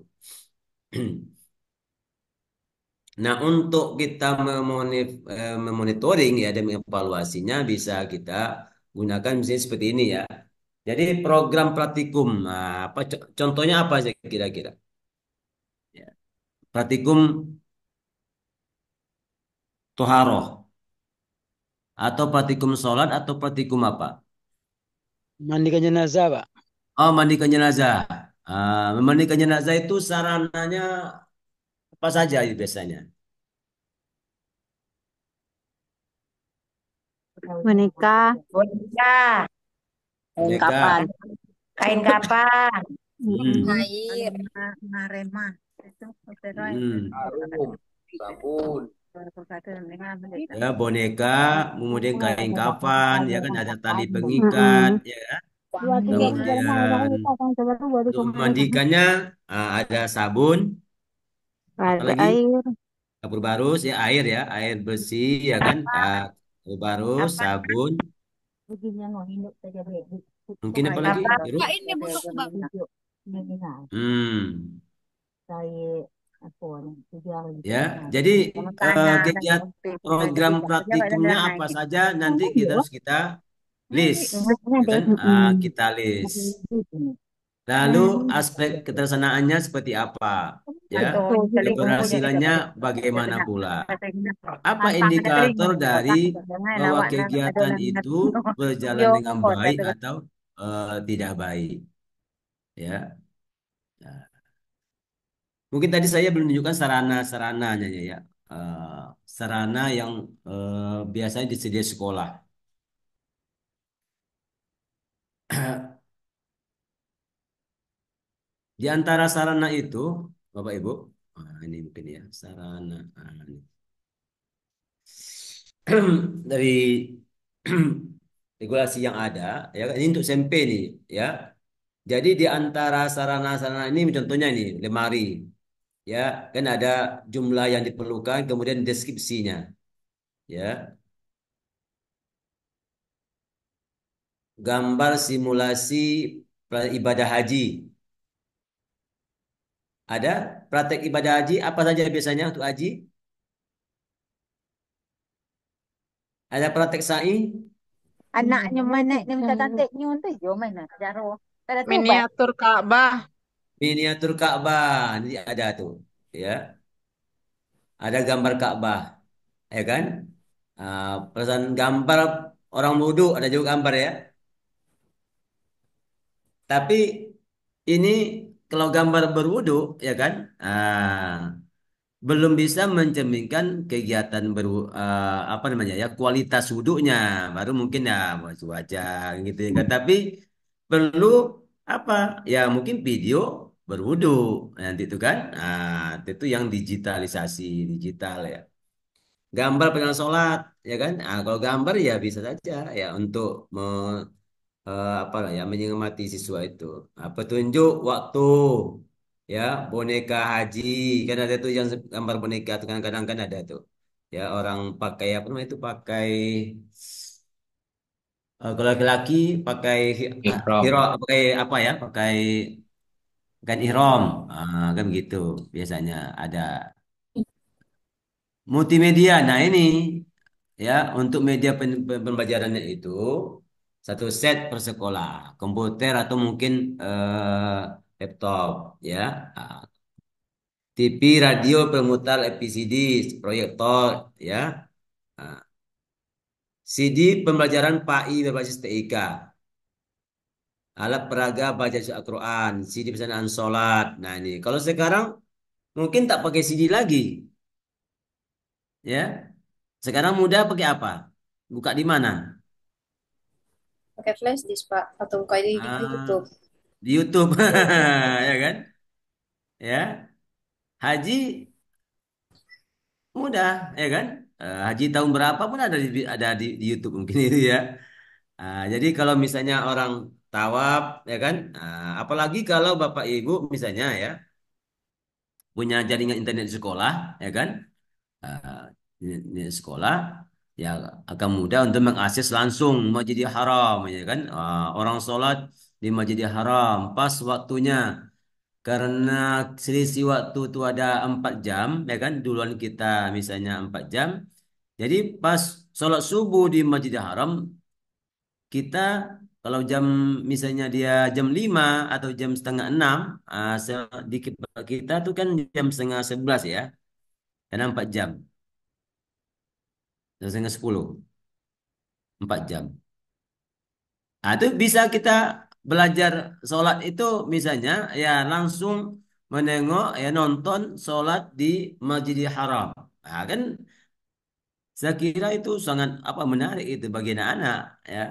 Nah, untuk kita memonitoring ya dan mengevaluasinya bisa kita gunakan misalnya seperti ini ya. Jadi program praktikum, nah, apa contohnya apa sih kira-kira? Ya. Praktikum toharoh atau praktikum sholat atau praktikum apa? Mandikan jenazah, Pak. Oh, mandikan jenazah. Memandikan jenazah itu sarananya apa saja biasanya? Menikah, Boneka, kain Boneka. kapan? kain kapan, Air. Narema. Itu Harum, sabun. Ya, boneka, kemudian kain kafan, ya kan ada tali pengikat, ya. Kemudian untuk memandikannya ada sabun, Ada apalagi air, sabun barus ya, air bersih ya kan, sabun barus, sabun, mungkin apa lagi? apa, Jeruk. Pak, ini busuk Bang. Hmm. Ya, jadi kegiatan program praktikumnya apa saja nanti kita list, ya kan? Kita list. Lalu aspek ketersanaannya seperti apa? Ya, keberhasilannya bagaimana pula? Apa indikator dari bahwa kegiatan itu berjalan dengan baik atau tidak baik? Ya, nah, mungkin tadi saya belum menunjukkan sarana-sarananya ya. Eh, Sarana yang biasanya disediakan sekolah. Di antara sarana itu, Bapak Ibu, ini mungkin ya sarana ini. Dari regulasi yang ada, ya ini untuk SMP nih, ya. Jadi di antara sarana-sarana ini, contohnya ini lemari, ya, kan ada jumlah yang diperlukan, kemudian deskripsinya, ya. Gambar simulasi ibadah haji. Ada praktek ibadah haji apa saja biasanya untuk haji? Ada praktek sa'i, Anaknya mana ni minta cantiknya tu. Yo mana jaro. Kada tu, Pak. Miniatur Ka'bah. miniatur Ka'bah, ini ada tuh, ya. Ada gambar Ka'bah, ya kan? Perasaan gambar orang wudhu ada juga gambar ya. Tapi ini kalau gambar berwudhu ya kan, belum bisa mencerminkan kegiatan apa namanya ya kualitas wudhunya. Baru mungkin ya cuaca gitu ya kan. Tapi perlu apa ya mungkin video berwudhu nanti itu kan. Itu yang digitalisasi digital ya. Gambar pegang sholat ya kan. Kalau gambar ya bisa saja ya untuk apa ya menyemangati siswa itu. Petunjuk waktu ya boneka haji kan ada tuh yang gambar boneka tuh kan kadang kan ada tuh ya orang pakai apa namanya itu pakai kalau laki-laki pakai hiro Ikram. pakai apa ya pakai kan ihrom. Kan begitu biasanya ada multimedia. Nah ini ya untuk media pembelajarannya itu satu set per sekolah komputer atau mungkin laptop ya. Ah, TV radio pemutar LPCD proyektor ya. Ah, CD pembelajaran PAI berbasis TIK alat peraga baca Al-Quran CD pesanan sholat. Nah ini kalau sekarang mungkin tak pakai CD lagi ya. Sekarang mudah pakai apa? Buka di mana? Pakai flash disk, Pak, atau buka di Ah, YouTube. di YouTube ya kan ya. Haji mudah ya kan. Haji tahun berapa pun ada di YouTube mungkin itu ya. Jadi kalau misalnya orang tawaf ya kan, apalagi kalau bapak ibu misalnya ya punya jaringan internet di sekolah ya kan. Ah, di sekolah ya akan mudah untuk mengakses langsung Masjidil Haram ya kan. Orang sholat di Masjidil Haram pas waktunya. Karena selisih waktu itu ada 4 jam, ya kan? Duluan kita misalnya 4 jam. Jadi pas sholat subuh di Masjidil Haram, kita kalau jam misalnya dia jam 5 atau jam setengah 6, di kita tuh kan jam setengah 11 ya, karena 4 jam, jam setengah 10, 4 jam. Itu bisa kita belajar sholat itu misalnya ya langsung menengok ya nonton sholat di Masjidil Haram. Kan saya kira itu sangat apa menarik itu bagi anak-anak ya.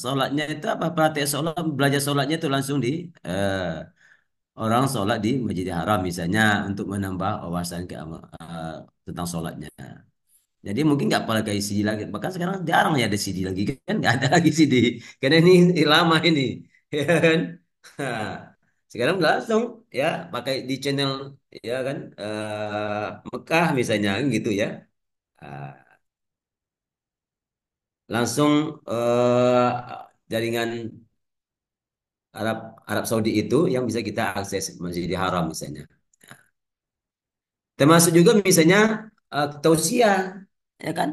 Sholatnya itu apa praktek sholat belajar sholatnya itu langsung di eh, orang sholat di Masjidil Haram misalnya untuk menambah wawasan tentang sholatnya. Jadi mungkin nggak pakai CD lagi. Bahkan sekarang jarang ya ada CD lagi kan nggak ada lagi CD karena ini lama ini ya kan. Nah, sekarang langsung ya pakai di channel ya kan Mekah misalnya gitu ya. Ah, langsung jaringan Arab Arab Saudi itu yang bisa kita akses Masjidil Haram misalnya. Termasuk juga misalnya tausiah ya kan.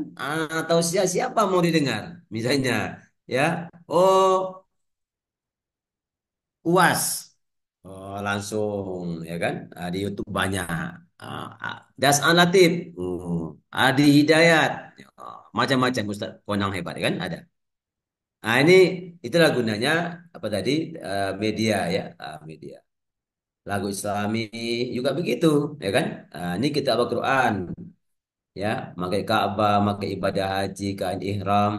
Tausiah siapa mau didengar misalnya ya. Oh UAS. Oh, langsung ya kan. Di YouTube banyak. Das Latif. Adi Hidayat. Macam-macam Ustaz Ponang hebat ya kan ada. Ini itulah gunanya apa tadi media ya, media. Lagu Islami juga begitu ya kan. Ini kita Al-Quran ya, pakai Ka'bah, pakai ibadah haji, kain ihram,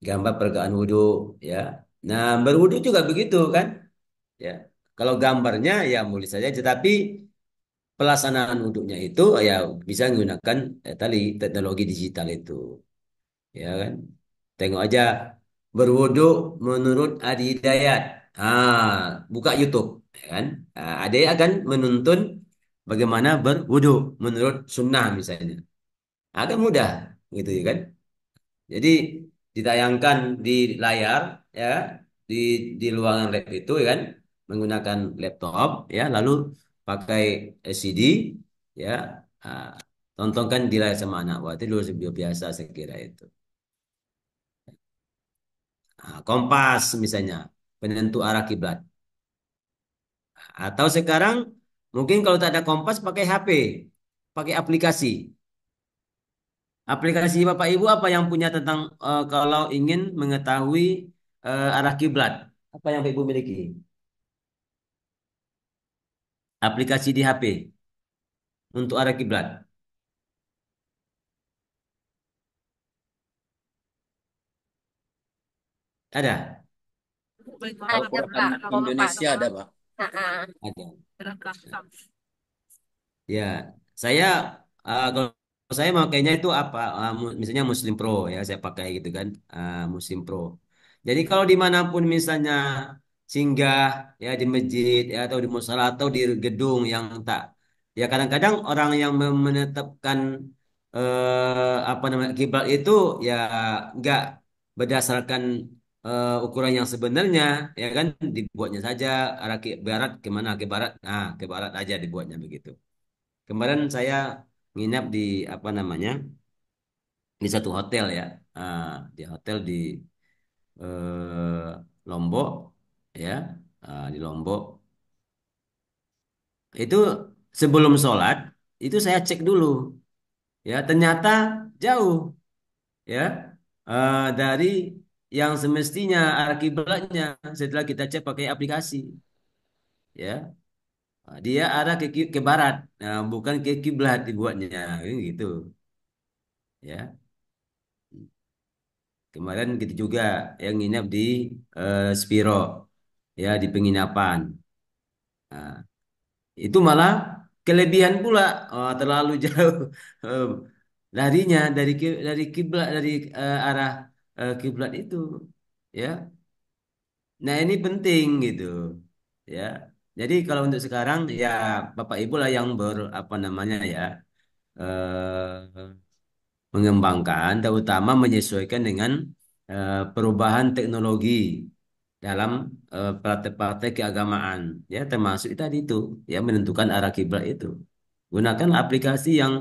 gambar pergaan wudhu ya. Nah, berwudhu juga begitu kan. Ya. Kalau gambarnya ya boleh saja, tetapi pelaksanaan wudhunya itu ya bisa menggunakan tadi teknologi digital itu, ya kan? Tengok aja berwudhu menurut Adi Hidayat. Buka YouTube, ya kan? Ade akan menuntun bagaimana berwudhu menurut sunnah misalnya. Agak mudah, gitu ya kan? Jadi ditayangkan di layar ya di di ruangan lab itu ya kan menggunakan laptop ya lalu pakai LCD ya ah, tontonkan di layar sama anak. Wah, itu luar biasa saya kira itu. Kompas misalnya penentu arah kiblat. Atau sekarang mungkin kalau tak ada kompas pakai HP, pakai aplikasi. Aplikasi Bapak Ibu apa yang punya tentang kalau ingin mengetahui arah kiblat? Apa yang Bapak Ibu miliki? Aplikasi di HP untuk arah kiblat. Ada? Kalau Ada Quran Pak, Indonesia ada, Pak. Ah, Ada. ah. Ya, saya kalau saya makainya itu apa? Misalnya Muslim Pro ya, saya pakai gitu kan, Muslim Pro. Jadi kalau dimanapun misalnya singgah ya di masjid ya atau di musala atau di gedung yang tak, ya kadang-kadang orang yang menetapkan apa namanya kiblat itu ya nggak berdasarkan ukuran yang sebenarnya, ya kan dibuatnya saja arah barat kemana ke barat, nah ke barat aja dibuatnya begitu. Kemarin saya nginap di apa namanya di satu hotel ya, Ah, di hotel di Lombok ya, di Lombok itu sebelum sholat itu saya cek dulu ya ternyata jauh ya dari yang semestinya arah kiblatnya setelah kita cek pakai aplikasi ya. Dia arah ke barat, nah, bukan ke kiblat dibuatnya gitu ya. Kemarin kita juga yang nginep di Spiro, ya di penginapan. Nah, itu malah kelebihan pula, terlalu jauh eh, larinya dari kiblat dari arah kiblat itu, ya. Nah ini penting gitu, ya. Jadi kalau untuk sekarang ya Bapak Ibu lah yang apa namanya ya mengembangkan, terutama menyesuaikan dengan perubahan teknologi dalam praktek-praktek keagamaan, ya termasuk tadi itu, ya menentukan arah kiblat itu. Gunakan aplikasi yang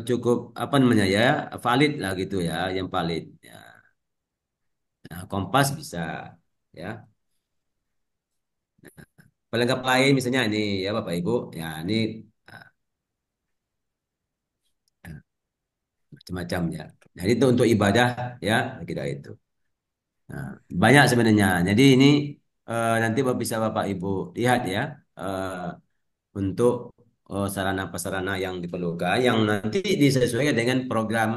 cukup apa namanya ya valid lah gitu ya, yang valid. Ya. Nah, Kompas bisa, ya. Pelengkap lain misalnya ini ya Bapak Ibu, ya ini eh, macam-macam ya. Nah itu untuk ibadah ya kita itu. Nah, banyak sebenarnya. Jadi ini nanti bisa Bapak Ibu lihat ya eh, untuk sarana prasarana yang diperlukan yang nanti disesuaikan dengan program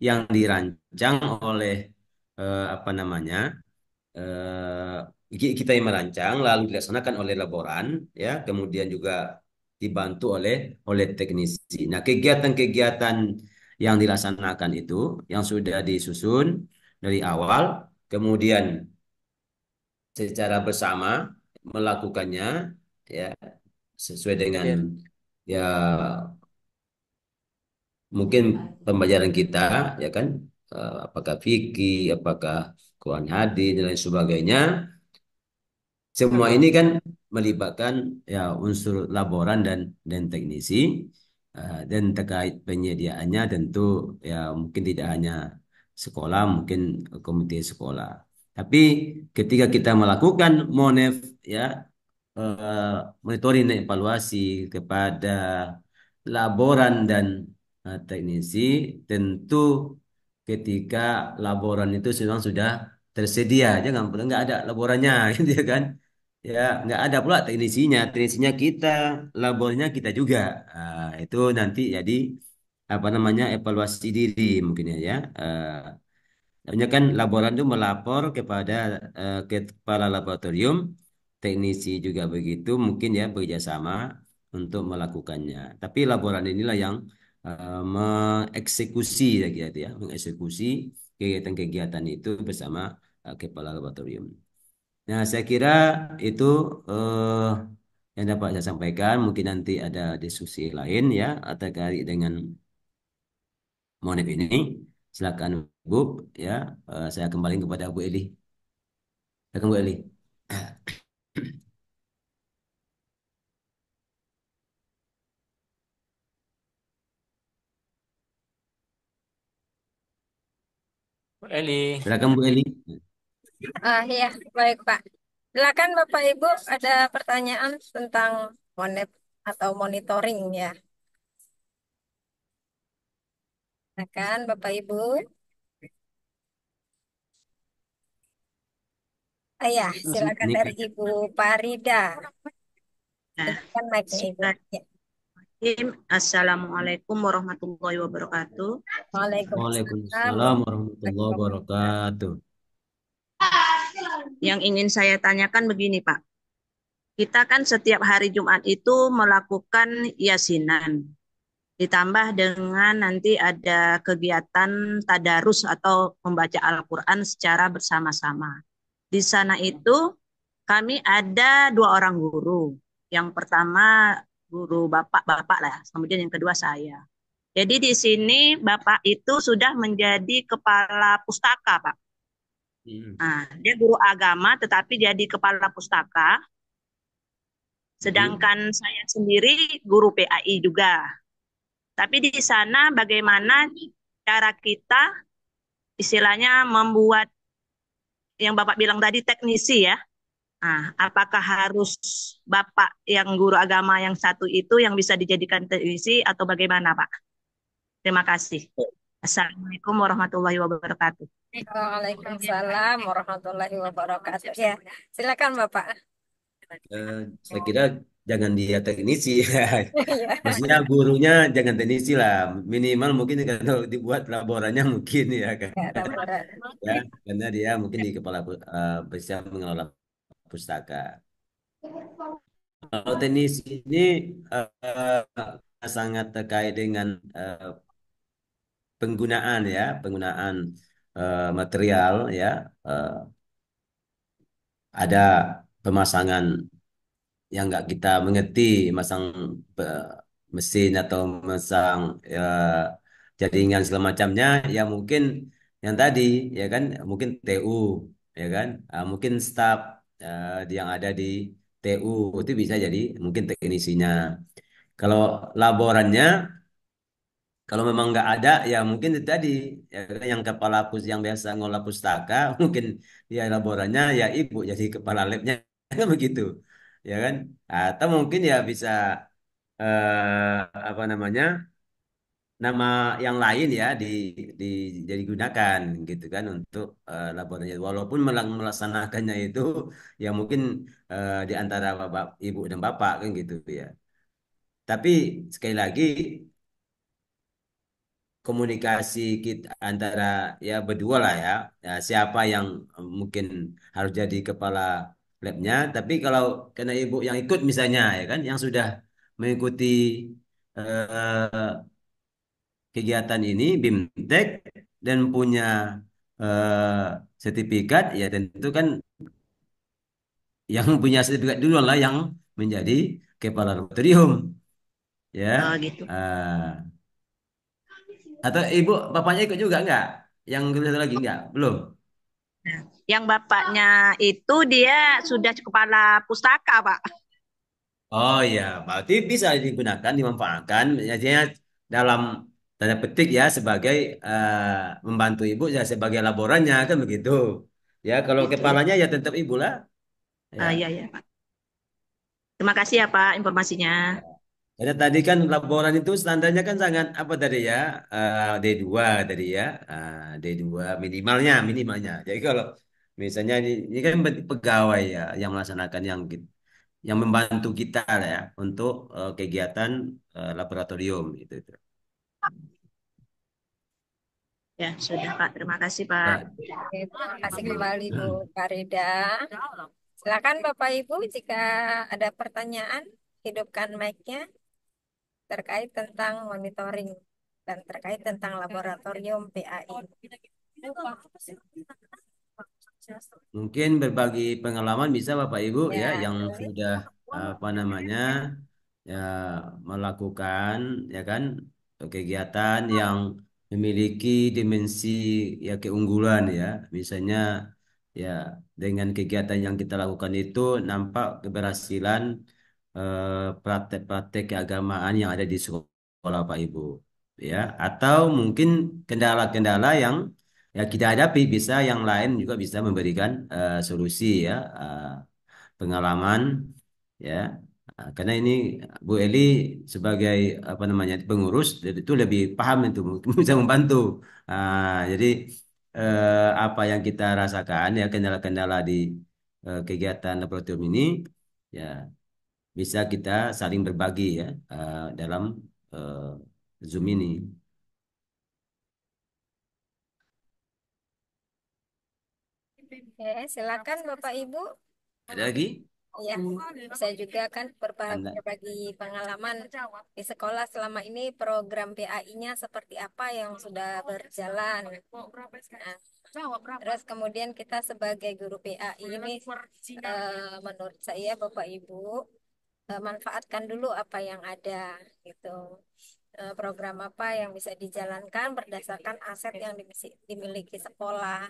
yang dirancang oleh apa namanya kita yang merancang lalu dilaksanakan oleh laboran ya kemudian juga dibantu oleh teknisi. Nah, kegiatan-kegiatan yang dilaksanakan itu yang sudah disusun dari awal kemudian secara bersama melakukannya ya sesuai dengan Ya. ya mungkin pembelajaran kita ya kan apakah fikih apakah Quran hadis dan lain sebagainya semua ini kan melibatkan ya unsur laboran dan teknisi dan terkait penyediaannya tentu ya mungkin tidak hanya sekolah mungkin komite sekolah tapi ketika kita melakukan monef ya eh, monitoring dan evaluasi kepada laboran dan teknisi tentu ketika laboran itu memang sudah tersedia jangan nggak ada laborannya gitu ya kan ya nggak ada pula teknisinya kita labornya kita juga. Itu nanti jadi apa namanya evaluasi diri mungkin ya. Soalnya kan laboran itu melapor kepada ke kepala laboratorium, teknisi juga begitu, mungkin ya bekerjasama untuk melakukannya. Tapi laboran inilah yang mengeksekusi ya gitu ya, mengeksekusi kegiatan-kegiatan itu bersama kepala laboratorium. Nah, saya kira itu eh, yang dapat saya sampaikan. Mungkin nanti ada diskusi lain ya, terkait dengan Monip ini. Silakan Bu, ya. Saya kembali kepada Bu Eli. Silakan Bu Eli. Eli. Silakan Bu Eli. Ya, baik Pak. Silakan Bapak Ibu ada pertanyaan tentang monep atau monitoring ya. Silakan Bapak Ibu. Ayah, silakan Ini dari Ibu Farida. Nah, Silakan mic-nya Ibu. Ya. Assalamualaikum warahmatullahi wabarakatuh. Waalaikumsalam Waalaikumsalam warahmatullahi wabarakatuh. Yang ingin saya tanyakan begini, Pak. Kita kan setiap hari Jumat itu melakukan yasinan. Ditambah dengan nanti ada kegiatan tadarus atau membaca Al-Quran secara bersama-sama. Di sana itu kami ada 2 orang guru. Yang pertama guru bapak-bapak lah, kemudian yang kedua saya. Jadi di sini bapak itu sudah menjadi kepala pustaka, Pak. Nah, dia guru agama tetapi jadi kepala pustaka. Sedangkan saya sendiri guru PAI juga. Tapi di sana bagaimana cara kita istilahnya membuat yang Bapak bilang tadi teknisi ya. Nah, apakah harus Bapak yang guru agama yang satu itu yang bisa dijadikan teknisi atau bagaimana, Pak? Terima kasih. Assalamualaikum warahmatullahi wabarakatuh. Waalaikumsalam warahmatullahi wabarakatuh. Ya, silakan Bapak. Saya kira jangan dia teknisi. Iya. Maksudnya gurunya jangan teknisi lah. Minimal mungkin kalau dibuat laborannya mungkin ya kan. Ya, laporan. Ya, karena dia mungkin di kepala bisa mengelola pustaka. Kalau teknis ini sangat terkait dengan penggunaan ya, penggunaan material ya. Ada pemasangan yang nggak kita mengerti, masang mesin atau masang jaringan segala macamnya, ya mungkin yang tadi ya kan, mungkin TU ya kan, mungkin staf yang ada di TU itu bisa jadi mungkin teknisinya. Kalau laborannya, kalau memang nggak ada, ya mungkin itu tadi ya kan, yang kepala yang biasa ngolah pustaka, mungkin ya laborannya ya ibu jadi kepala labnya kan begitu, ya kan? Atau mungkin ya bisa apa namanya, nama yang lain ya di jadi gunakan gitu kan untuk laborannya. Walaupun melaksanakannya itu ya mungkin di antara bapak, ibu dan bapak kan gitu ya. Tapi sekali lagi komunikasi kita antara ya berdua lah ya, ya siapa yang mungkin harus jadi kepala labnya. Tapi kalau kena ibu yang ikut misalnya ya kan, yang sudah mengikuti kegiatan ini BIMTEK dan punya sertifikat, ya tentu kan yang punya sertifikat dulu lah yang menjadi kepala laboratorium ya. Oh, gitu. Atau ibu bapaknya ikut juga enggak? Yang satu lagi enggak? Belum. Nah, yang bapaknya itu dia sudah kepala pustaka, Pak. Oh iya, berarti bisa digunakan, dimanfaatkan, jadinya dalam tanda petik ya sebagai membantu ibu ya sebagai laborannya kan begitu. Ya kalau Gitu ya. kepalanya ya tetap ibu lah. Ya. Iya, ya, Pak. Terima kasih ya, Pak, informasinya. Karena tadi kan laporan itu standarnya kan sangat apa tadi ya, D2 tadi ya, D2 minimalnya. Jadi kalau misalnya ini kan pegawai ya yang melaksanakan yang membantu kita lah ya untuk kegiatan laboratorium itu. Ya, sudah, Pak. Terima kasih, Pak. Ya. Oke, terima kasih kembali Bu Farida. Silakan Bapak Ibu jika ada pertanyaan, hidupkan mic-nya terkait tentang monitoring dan terkait tentang laboratorium PAI. Mungkin berbagi pengalaman bisa Bapak Ibu ya Ya, yang sudah apa namanya ya melakukan ya kan kegiatan yang memiliki dimensi ya keunggulan ya. Misalnya ya dengan kegiatan yang kita lakukan itu nampak keberhasilan praktek-praktek keagamaan yang ada di sekolah Pak Ibu ya, atau mungkin kendala-kendala yang ya kita hadapi, bisa yang lain juga bisa memberikan solusi ya, pengalaman ya, Karena ini Bu Eli sebagai apa namanya pengurus itu lebih paham itu mungkin bisa membantu. Jadi apa yang kita rasakan ya kendala-kendala di kegiatan laboratorium ini ya bisa kita saling berbagi ya dalam eh, Zoom ini. Oke, silakan Bapak Ibu. Ada lagi? Ya, saya juga kan Anda. berbagi pengalaman di sekolah selama ini program PAI-nya seperti apa yang sudah berjalan. Nah, terus kemudian kita sebagai guru PAI ini, menurut saya Bapak Ibu manfaatkan dulu apa yang ada gitu. Program apa yang bisa dijalankan berdasarkan aset yang dimiliki sekolah.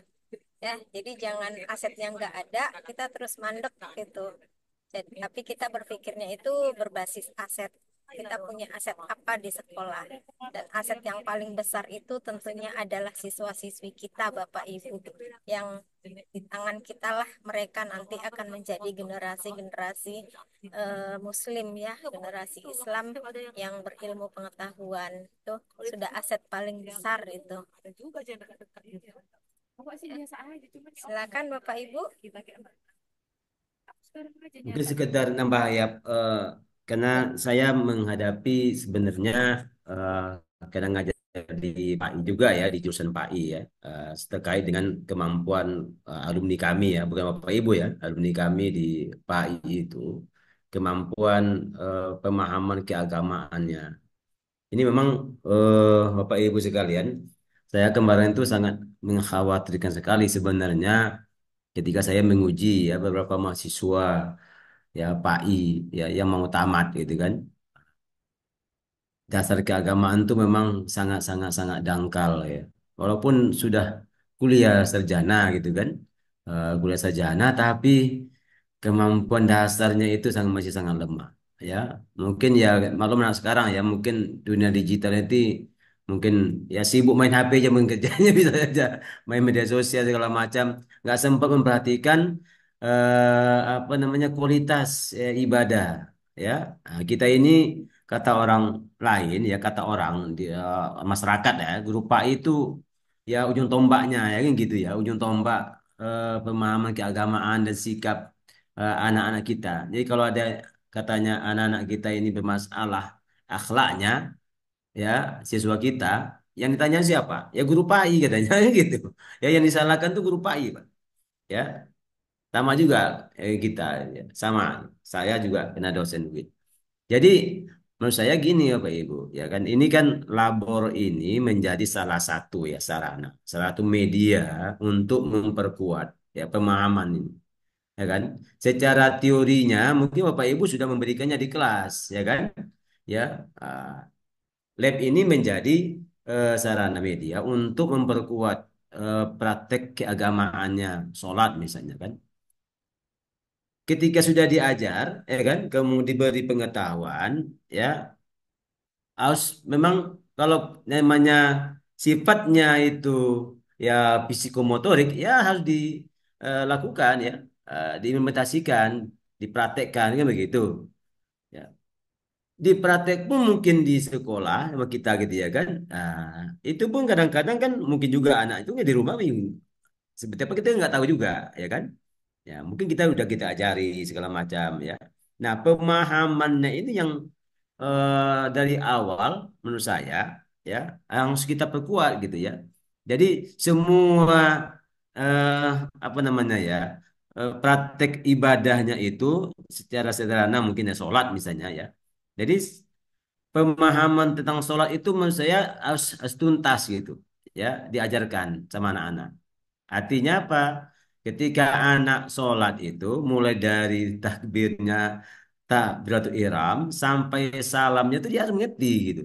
Ya, jadi jangan aset yang nggak ada kita terus mandek gitu. Jadi, tapi kita berpikirnya itu berbasis aset. Kita punya aset apa di sekolah. Dan aset yang paling besar itu tentunya adalah siswa-siswi kita, Bapak Ibu. Yang di tangan kita lah mereka nanti akan menjadi generasi-generasi Muslim ya, generasi Islam yang berilmu pengetahuan. Itu sudah aset paling besar itu. Silakan Bapak Ibu. Mungkin sekedar nambah ya, karena saya menghadapi sebenarnya eh, kadang ngajar di PAI juga ya, di jurusan PAI ya, terkait dengan kemampuan alumni kami ya, bukan Bapak Ibu ya, alumni kami di PAI itu, kemampuan pemahaman keagamaannya. Ini memang Bapak Ibu sekalian, saya kemarin itu sangat mengkhawatirkan sekali sebenarnya ketika saya menguji ya beberapa mahasiswa ya PAI ya yang mau tamat gitu kan. Dasar keagamaan itu memang sangat sangat sangat dangkal ya. Walaupun sudah kuliah sarjana gitu kan. Kuliah sarjana tapi kemampuan dasarnya itu masih sangat lemah ya. Mungkin ya maklum anak sekarang ya mungkin dunia digital itu mungkin ya sibuk main HP aja mungkin kerjanya bisa saja main media sosial segala macam nggak sempat memperhatikan apa namanya kualitas ibadah ya. Nah, kita ini kata orang lain ya kata orang di masyarakat ya guru PAI itu ya ujung tombaknya ya kan gitu ya ujung tombak pemahaman keagamaan dan sikap anak-anak kita. Jadi kalau ada katanya anak-anak kita ini bermasalah akhlaknya ya siswa kita yang ditanya siapa? Ya guru PAI katanya gitu. Ya yang disalahkan tuh guru PAI, Pak. Ya, sama juga kita ya. Sama. Saya juga kena dosen gitu. Jadi menurut saya gini ya Pak Ibu, ya kan ini kan labor ini menjadi salah satu ya sarana, salah satu media untuk memperkuat ya pemahaman ini. Ya kan? Secara teorinya mungkin Bapak Ibu sudah memberikannya di kelas, ya kan? Ya, ah, lab ini menjadi sarana media untuk memperkuat praktek keagamaannya, sholat misalnya kan. Ketika sudah diajar, ya kan, kemudian diberi pengetahuan, ya harus memang kalau namanya sifatnya itu ya psikomotorik ya harus dilakukan ya diimplementasikan dipraktekkan kan begitu ya di praktek pun mungkin di sekolah sama kita gitu ya kan itu pun kadang-kadang kan mungkin juga anak itu nggak di rumah bingung seperti apa kita nggak tahu juga ya kan ya mungkin kita ajari segala macam ya nah pemahamannya ini yang dari awal menurut saya ya harus kita perkuat gitu ya. Jadi semua eh, apa namanya ya praktek ibadahnya itu secara sederhana mungkin ya sholat misalnya ya. Jadi pemahaman tentang sholat itu menurut saya harus tuntas gitu ya diajarkan sama anak-anak. Artinya apa? Ketika anak sholat itu mulai dari takbirnya takbiratul ihram sampai salamnya itu dia harus mengerti gitu.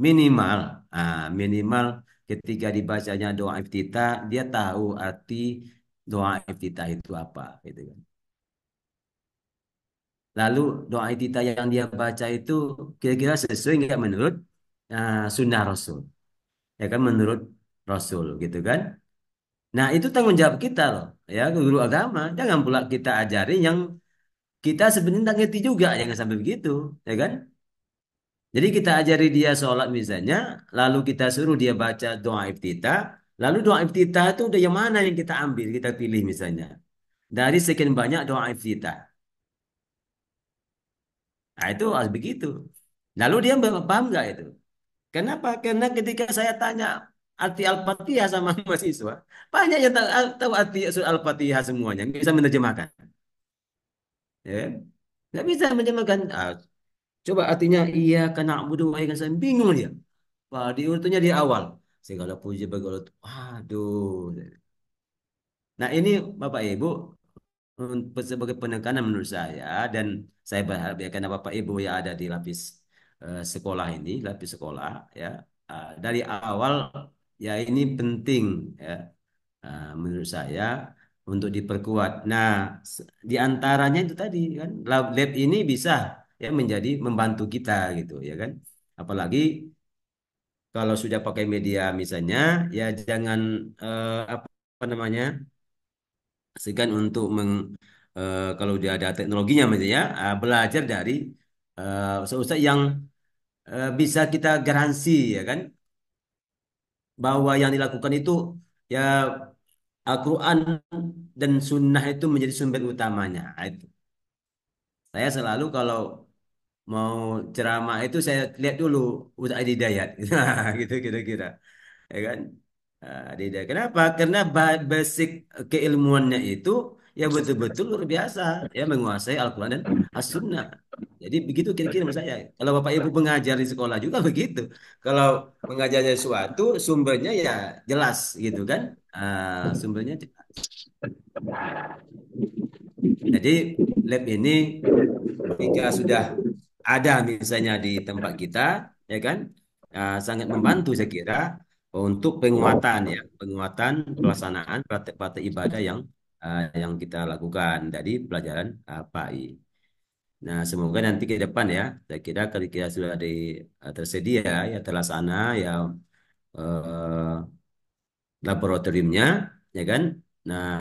Minimal, minimal ketika dibacanya doa iftitah dia tahu arti doa iftitah itu apa gitu kan. Lalu doa iftitah yang dia baca itu kira-kira sesuai nggak menurut sunnah Rasul, ya kan menurut Rasul gitu kan. Nah, itu tanggung jawab kita loh, ya, guru agama. Jangan pula kita ajari yang kita sebenarnya nggak ngerti juga, jangan sampai begitu, ya kan? Jadi kita ajari dia sholat misalnya, lalu kita suruh dia baca doa iftitah, lalu doa iftitah itu udah yang mana yang kita ambil, kita pilih misalnya. Dari sekian banyak doa iftitah. Nah itu harus begitu. Lalu dia paham nggak itu? Kenapa? Karena ketika saya tanya arti Al-Fatihah sama mahasiswa, banyak yang tahu arti Al-Fatihah semuanya, nggak bisa menerjemahkan. Ya, nggak bisa menerjemahkan. Coba artinya iya karena abudu wa iyyaka nasta'in, bingung dia. Wah, diurutannya di awal. Segala puji bagi Allah. Waduh. Nah ini Bapak Ibu sebagai penekanan menurut saya, dan saya berharap ya karena Bapak Ibu yang ada di lapis sekolah ini, lapis sekolah ya, dari awal ya ini penting ya, menurut saya untuk diperkuat. Nah, di antaranya itu tadi kan lab ini bisa ya menjadi membantu kita gitu ya kan. Apalagi kalau sudah pakai media misalnya ya jangan apa namanya segan untuk kalau dia ada teknologinya misalnya belajar dari ustaz yang bisa kita garansi ya kan bahwa yang dilakukan itu ya Al-Quran dan Sunnah itu menjadi sumber utamanya. Nah, itu. Saya selalu kalau mau ceramah itu saya lihat dulu Ustaz Adi Dayat, gitu kira-kira, ya kan? Hidayat. Kenapa? Karena basic keilmuannya itu ya betul-betul luar biasa, ya menguasai Al-Quran dan As-Sunnah. Jadi begitu kira-kira menurut saya. Kalau Bapak Ibu mengajar di sekolah juga begitu. Kalau mengajarnya sesuatu, sumbernya ya jelas gitu kan? Sumbernya jelas. Jadi lab ini jika sudah ada misalnya di tempat kita, ya kan, sangat membantu saya kira untuk penguatan ya, penguatan pelaksanaan praktek-praktek ibadah yang kita lakukan dari pelajaran PAI. Nah, semoga nanti ke depan ya, saya kira kalau kita sudah tersedia ya terlaksana ya eh, laboratoriumnya, ya kan. Nah,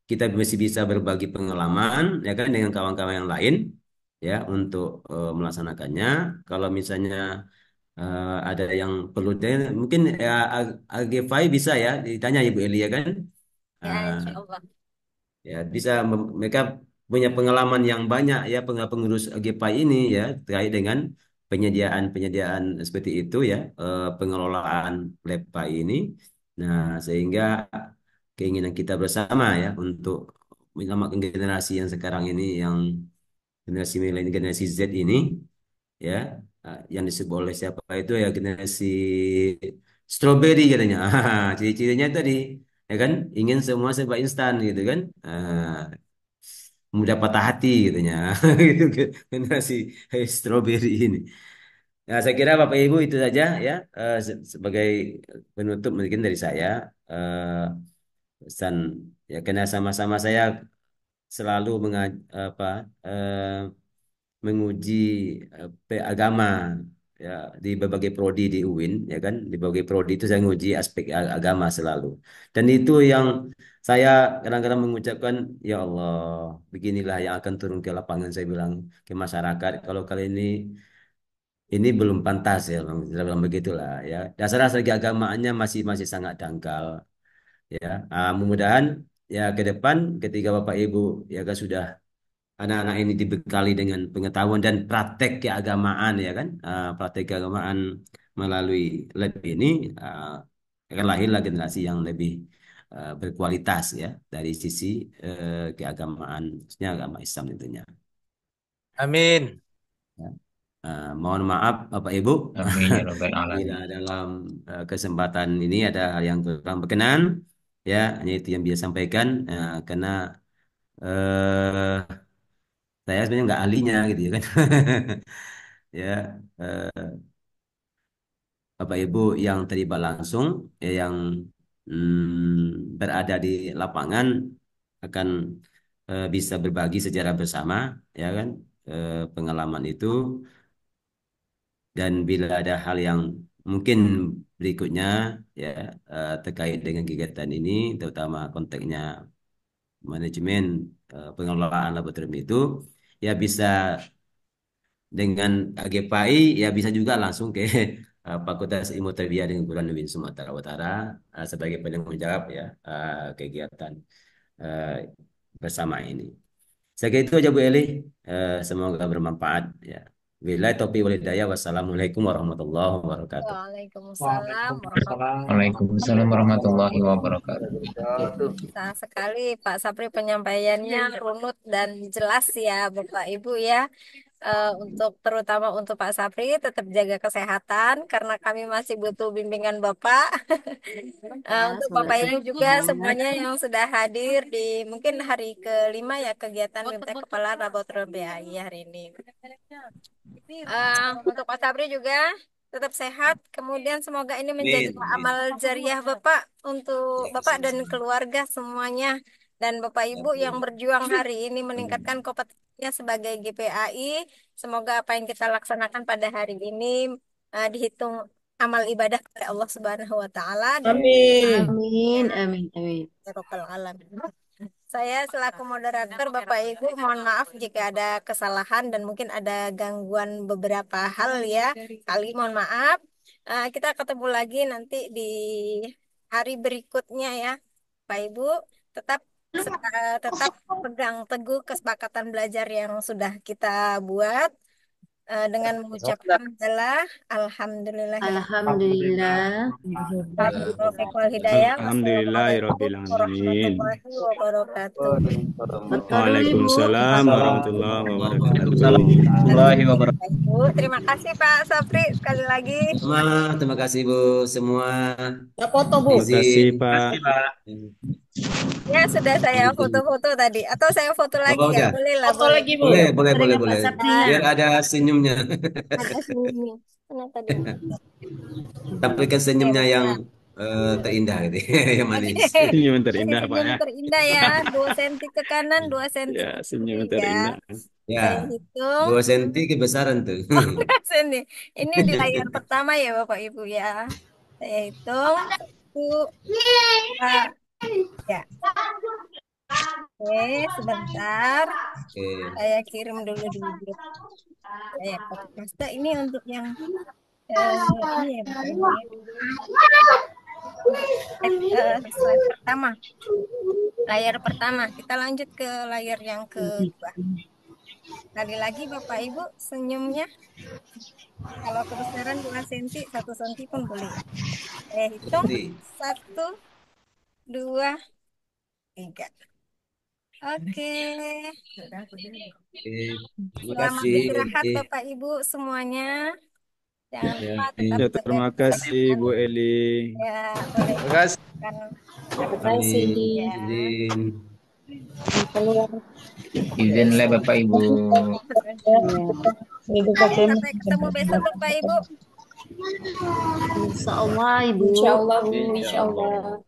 kita masih bisa berbagi pengalaman, ya kan, dengan kawan-kawan yang lain, ya, untuk melaksanakannya. Kalau misalnya ada yang perlu, mungkin ya AGFI bisa ya ditanya Ibu Eli ya kan. Ya, Eh, insya Allah. Ya bisa mereka punya pengalaman yang banyak ya pengurus GPAI ini ya terkait dengan penyediaan seperti itu ya, pengelolaan lab PAI ini. Nah, sehingga keinginan kita bersama ya untuk menyelamatkan generasi yang sekarang ini, yang generasi milenial, generasi Z ini ya, yang disebut oleh siapa itu ya generasi strawberry katanya. Ciri-cirinya tadi ya kan ingin semua serba instan gitu kan. Mudah patah hati gitunya. Gitu generasi strawberry ini. Nah, saya kira Bapak Ibu itu saja ya, sebagai penutup mungkin dari saya, pesan ya karena sama-sama saya selalu apa eh, menguji agama ya di berbagai prodi di UIN ya kan, di berbagai prodi itu saya menguji aspek agama selalu, dan itu yang saya kadang-kadang mengucapkan ya Allah, beginilah yang akan turun ke lapangan, saya bilang ke masyarakat kalau kali ini belum pantas ya Bang. Saya bilang begitulah ya, dasar-dasar keagamaannya masih masih sangat dangkal ya. Mudah-mudahan ya ke depan ketika Bapak Ibu ya kan sudah anak-anak ini dibekali dengan pengetahuan dan praktek keagamaan ya kan. Praktek keagamaan melalui lab ini, uh, akan lahirlah generasi yang lebih berkualitas ya dari sisi keagamaan, khususnya agama Islam tentunya. Amin. Ya. Mohon maaf Bapak Ibu Amin ya rabbal bila alamin. dalam kesempatan ini ada hal yang kurang berkenan ya, hanya itu yang bisa sampaikan, karena eh, saya sebenarnya nggak ahlinya gitu ya kan. Ya, Bapak Ibu yang terlibat langsung, ya, yang berada di lapangan akan bisa berbagi secara bersama, ya kan, pengalaman itu. Dan bila ada hal yang mungkin berikutnya ya terkait dengan kegiatan ini, terutama konteksnya manajemen pengelolaan laboratorium itu, ya bisa dengan GPAI, ya bisa juga langsung ke Fakultas Ilmu Tarbiyah dan Keguruan Negeri Sumatera Utara sebagai penanggung jawab ya kegiatan eh, bersama ini. Saya kira itu aja Bu Eli. Semoga bermanfaat ya. Billahi taufiq wal hidayah. Wassalamualaikum warahmatullahi wabarakatuh. Waalaikumsalam Waalaikumsalam. Waalaikumsalam warahmatullahi wabarakatuh. Nah, sekali Pak Sapri penyampaiannya runut dan jelas ya Bapak Ibu ya. Untuk terutama untuk Pak Sapri tetap jaga kesehatan karena kami masih butuh bimbingan Bapak. Untuk Bapak Ibu juga semuanya yang sudah hadir di mungkin hari kelima ya kegiatan BMT Kepala Laboratorium BAI hari ini. Untuk Pak Sapri juga tetap sehat. Kemudian semoga ini menjadi amal jariah Bapak untuk Bapak dan keluarga semuanya. Dan Bapak Ibu yang berjuang hari ini meningkatkan kompetensinya sebagai GPAI. Semoga apa yang kita laksanakan pada hari ini dihitung amal ibadah kepada Allah Subhanahu wa taala. Amin. Amin, amin, amin. Ya Rabbal alamin. Saya selaku moderator Bapak Ibu mohon maaf jika ada kesalahan dan mungkin ada gangguan beberapa hal ya. Kali mohon maaf. Kita ketemu lagi nanti di hari berikutnya ya. Bapak Ibu tetap tetap pegang teguh kesepakatan belajar yang sudah kita buat dengan mengucapkan adalah Alhamdulillah. Alhamdulillah. Taufiq wal hidayah. Alhamdulillahirabbil alamin. Warahmatullahi wabarakatuh. Waalaikumsalam warahmatullahi wabarakatuh. Warahmatullahi wabarakatuh. Ibu, terima kasih Pak Sapri sekali lagi. Terima kasih Bu semua. Foto Bu. Terima kasih Izin. Pak. Ya sudah saya foto-foto tadi. Atau saya foto lagi Oh, ya? ya. Boleh lah. Foto lagi Bu. Boleh. Dengan Pak Saprinya. Biar ada senyumnya. Ada senyumnya. Mana tadi? Tapi kan senyumnya yang terindah gitu, yang manis. Senyum Ini terindah Pak senyum ya. terindah ya. 2 senti ke kanan, 2 senti Ya, ke senyum kiri ya. terindah. Saya Ya, hitung. 2 senti kebesaran tuh. Sini. Ini di layar pertama ya Bapak Ibu ya. Saya hitung. 1, 2, ya. Oke, sebentar. Oke. Saya kirim dulu di grup. Saya paste ini untuk yang ini ya Bapak Ibu ya. Slide pertama. Layar pertama. Kita lanjut ke layar yang kedua. Sekali lagi Bapak Ibu senyumnya. Kalau kebesaran 2 cm, 1 cm pun boleh. Saya hitung. 1, 2, 3. Oke. Terima Selamat kasih. istirahat Bapak Ibu semuanya. Jangan lupa tetap Ya, jaga terima kasih Bu Eli. ya, boleh. Terima kasih. Terima kasih. Ya. Izin. Izin lah Bapak Ibu. Sampai ketemu besok Bapak Ibu. Insya Allah Ibu. Insya Allah Bu, insya Allah.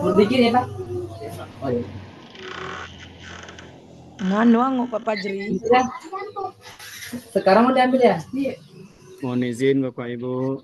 Berpikir ya Pak. Oh, iya. Nganu Pak Fajri. Sekarang mau diambil ya? Mohon izin Bapak Ibu.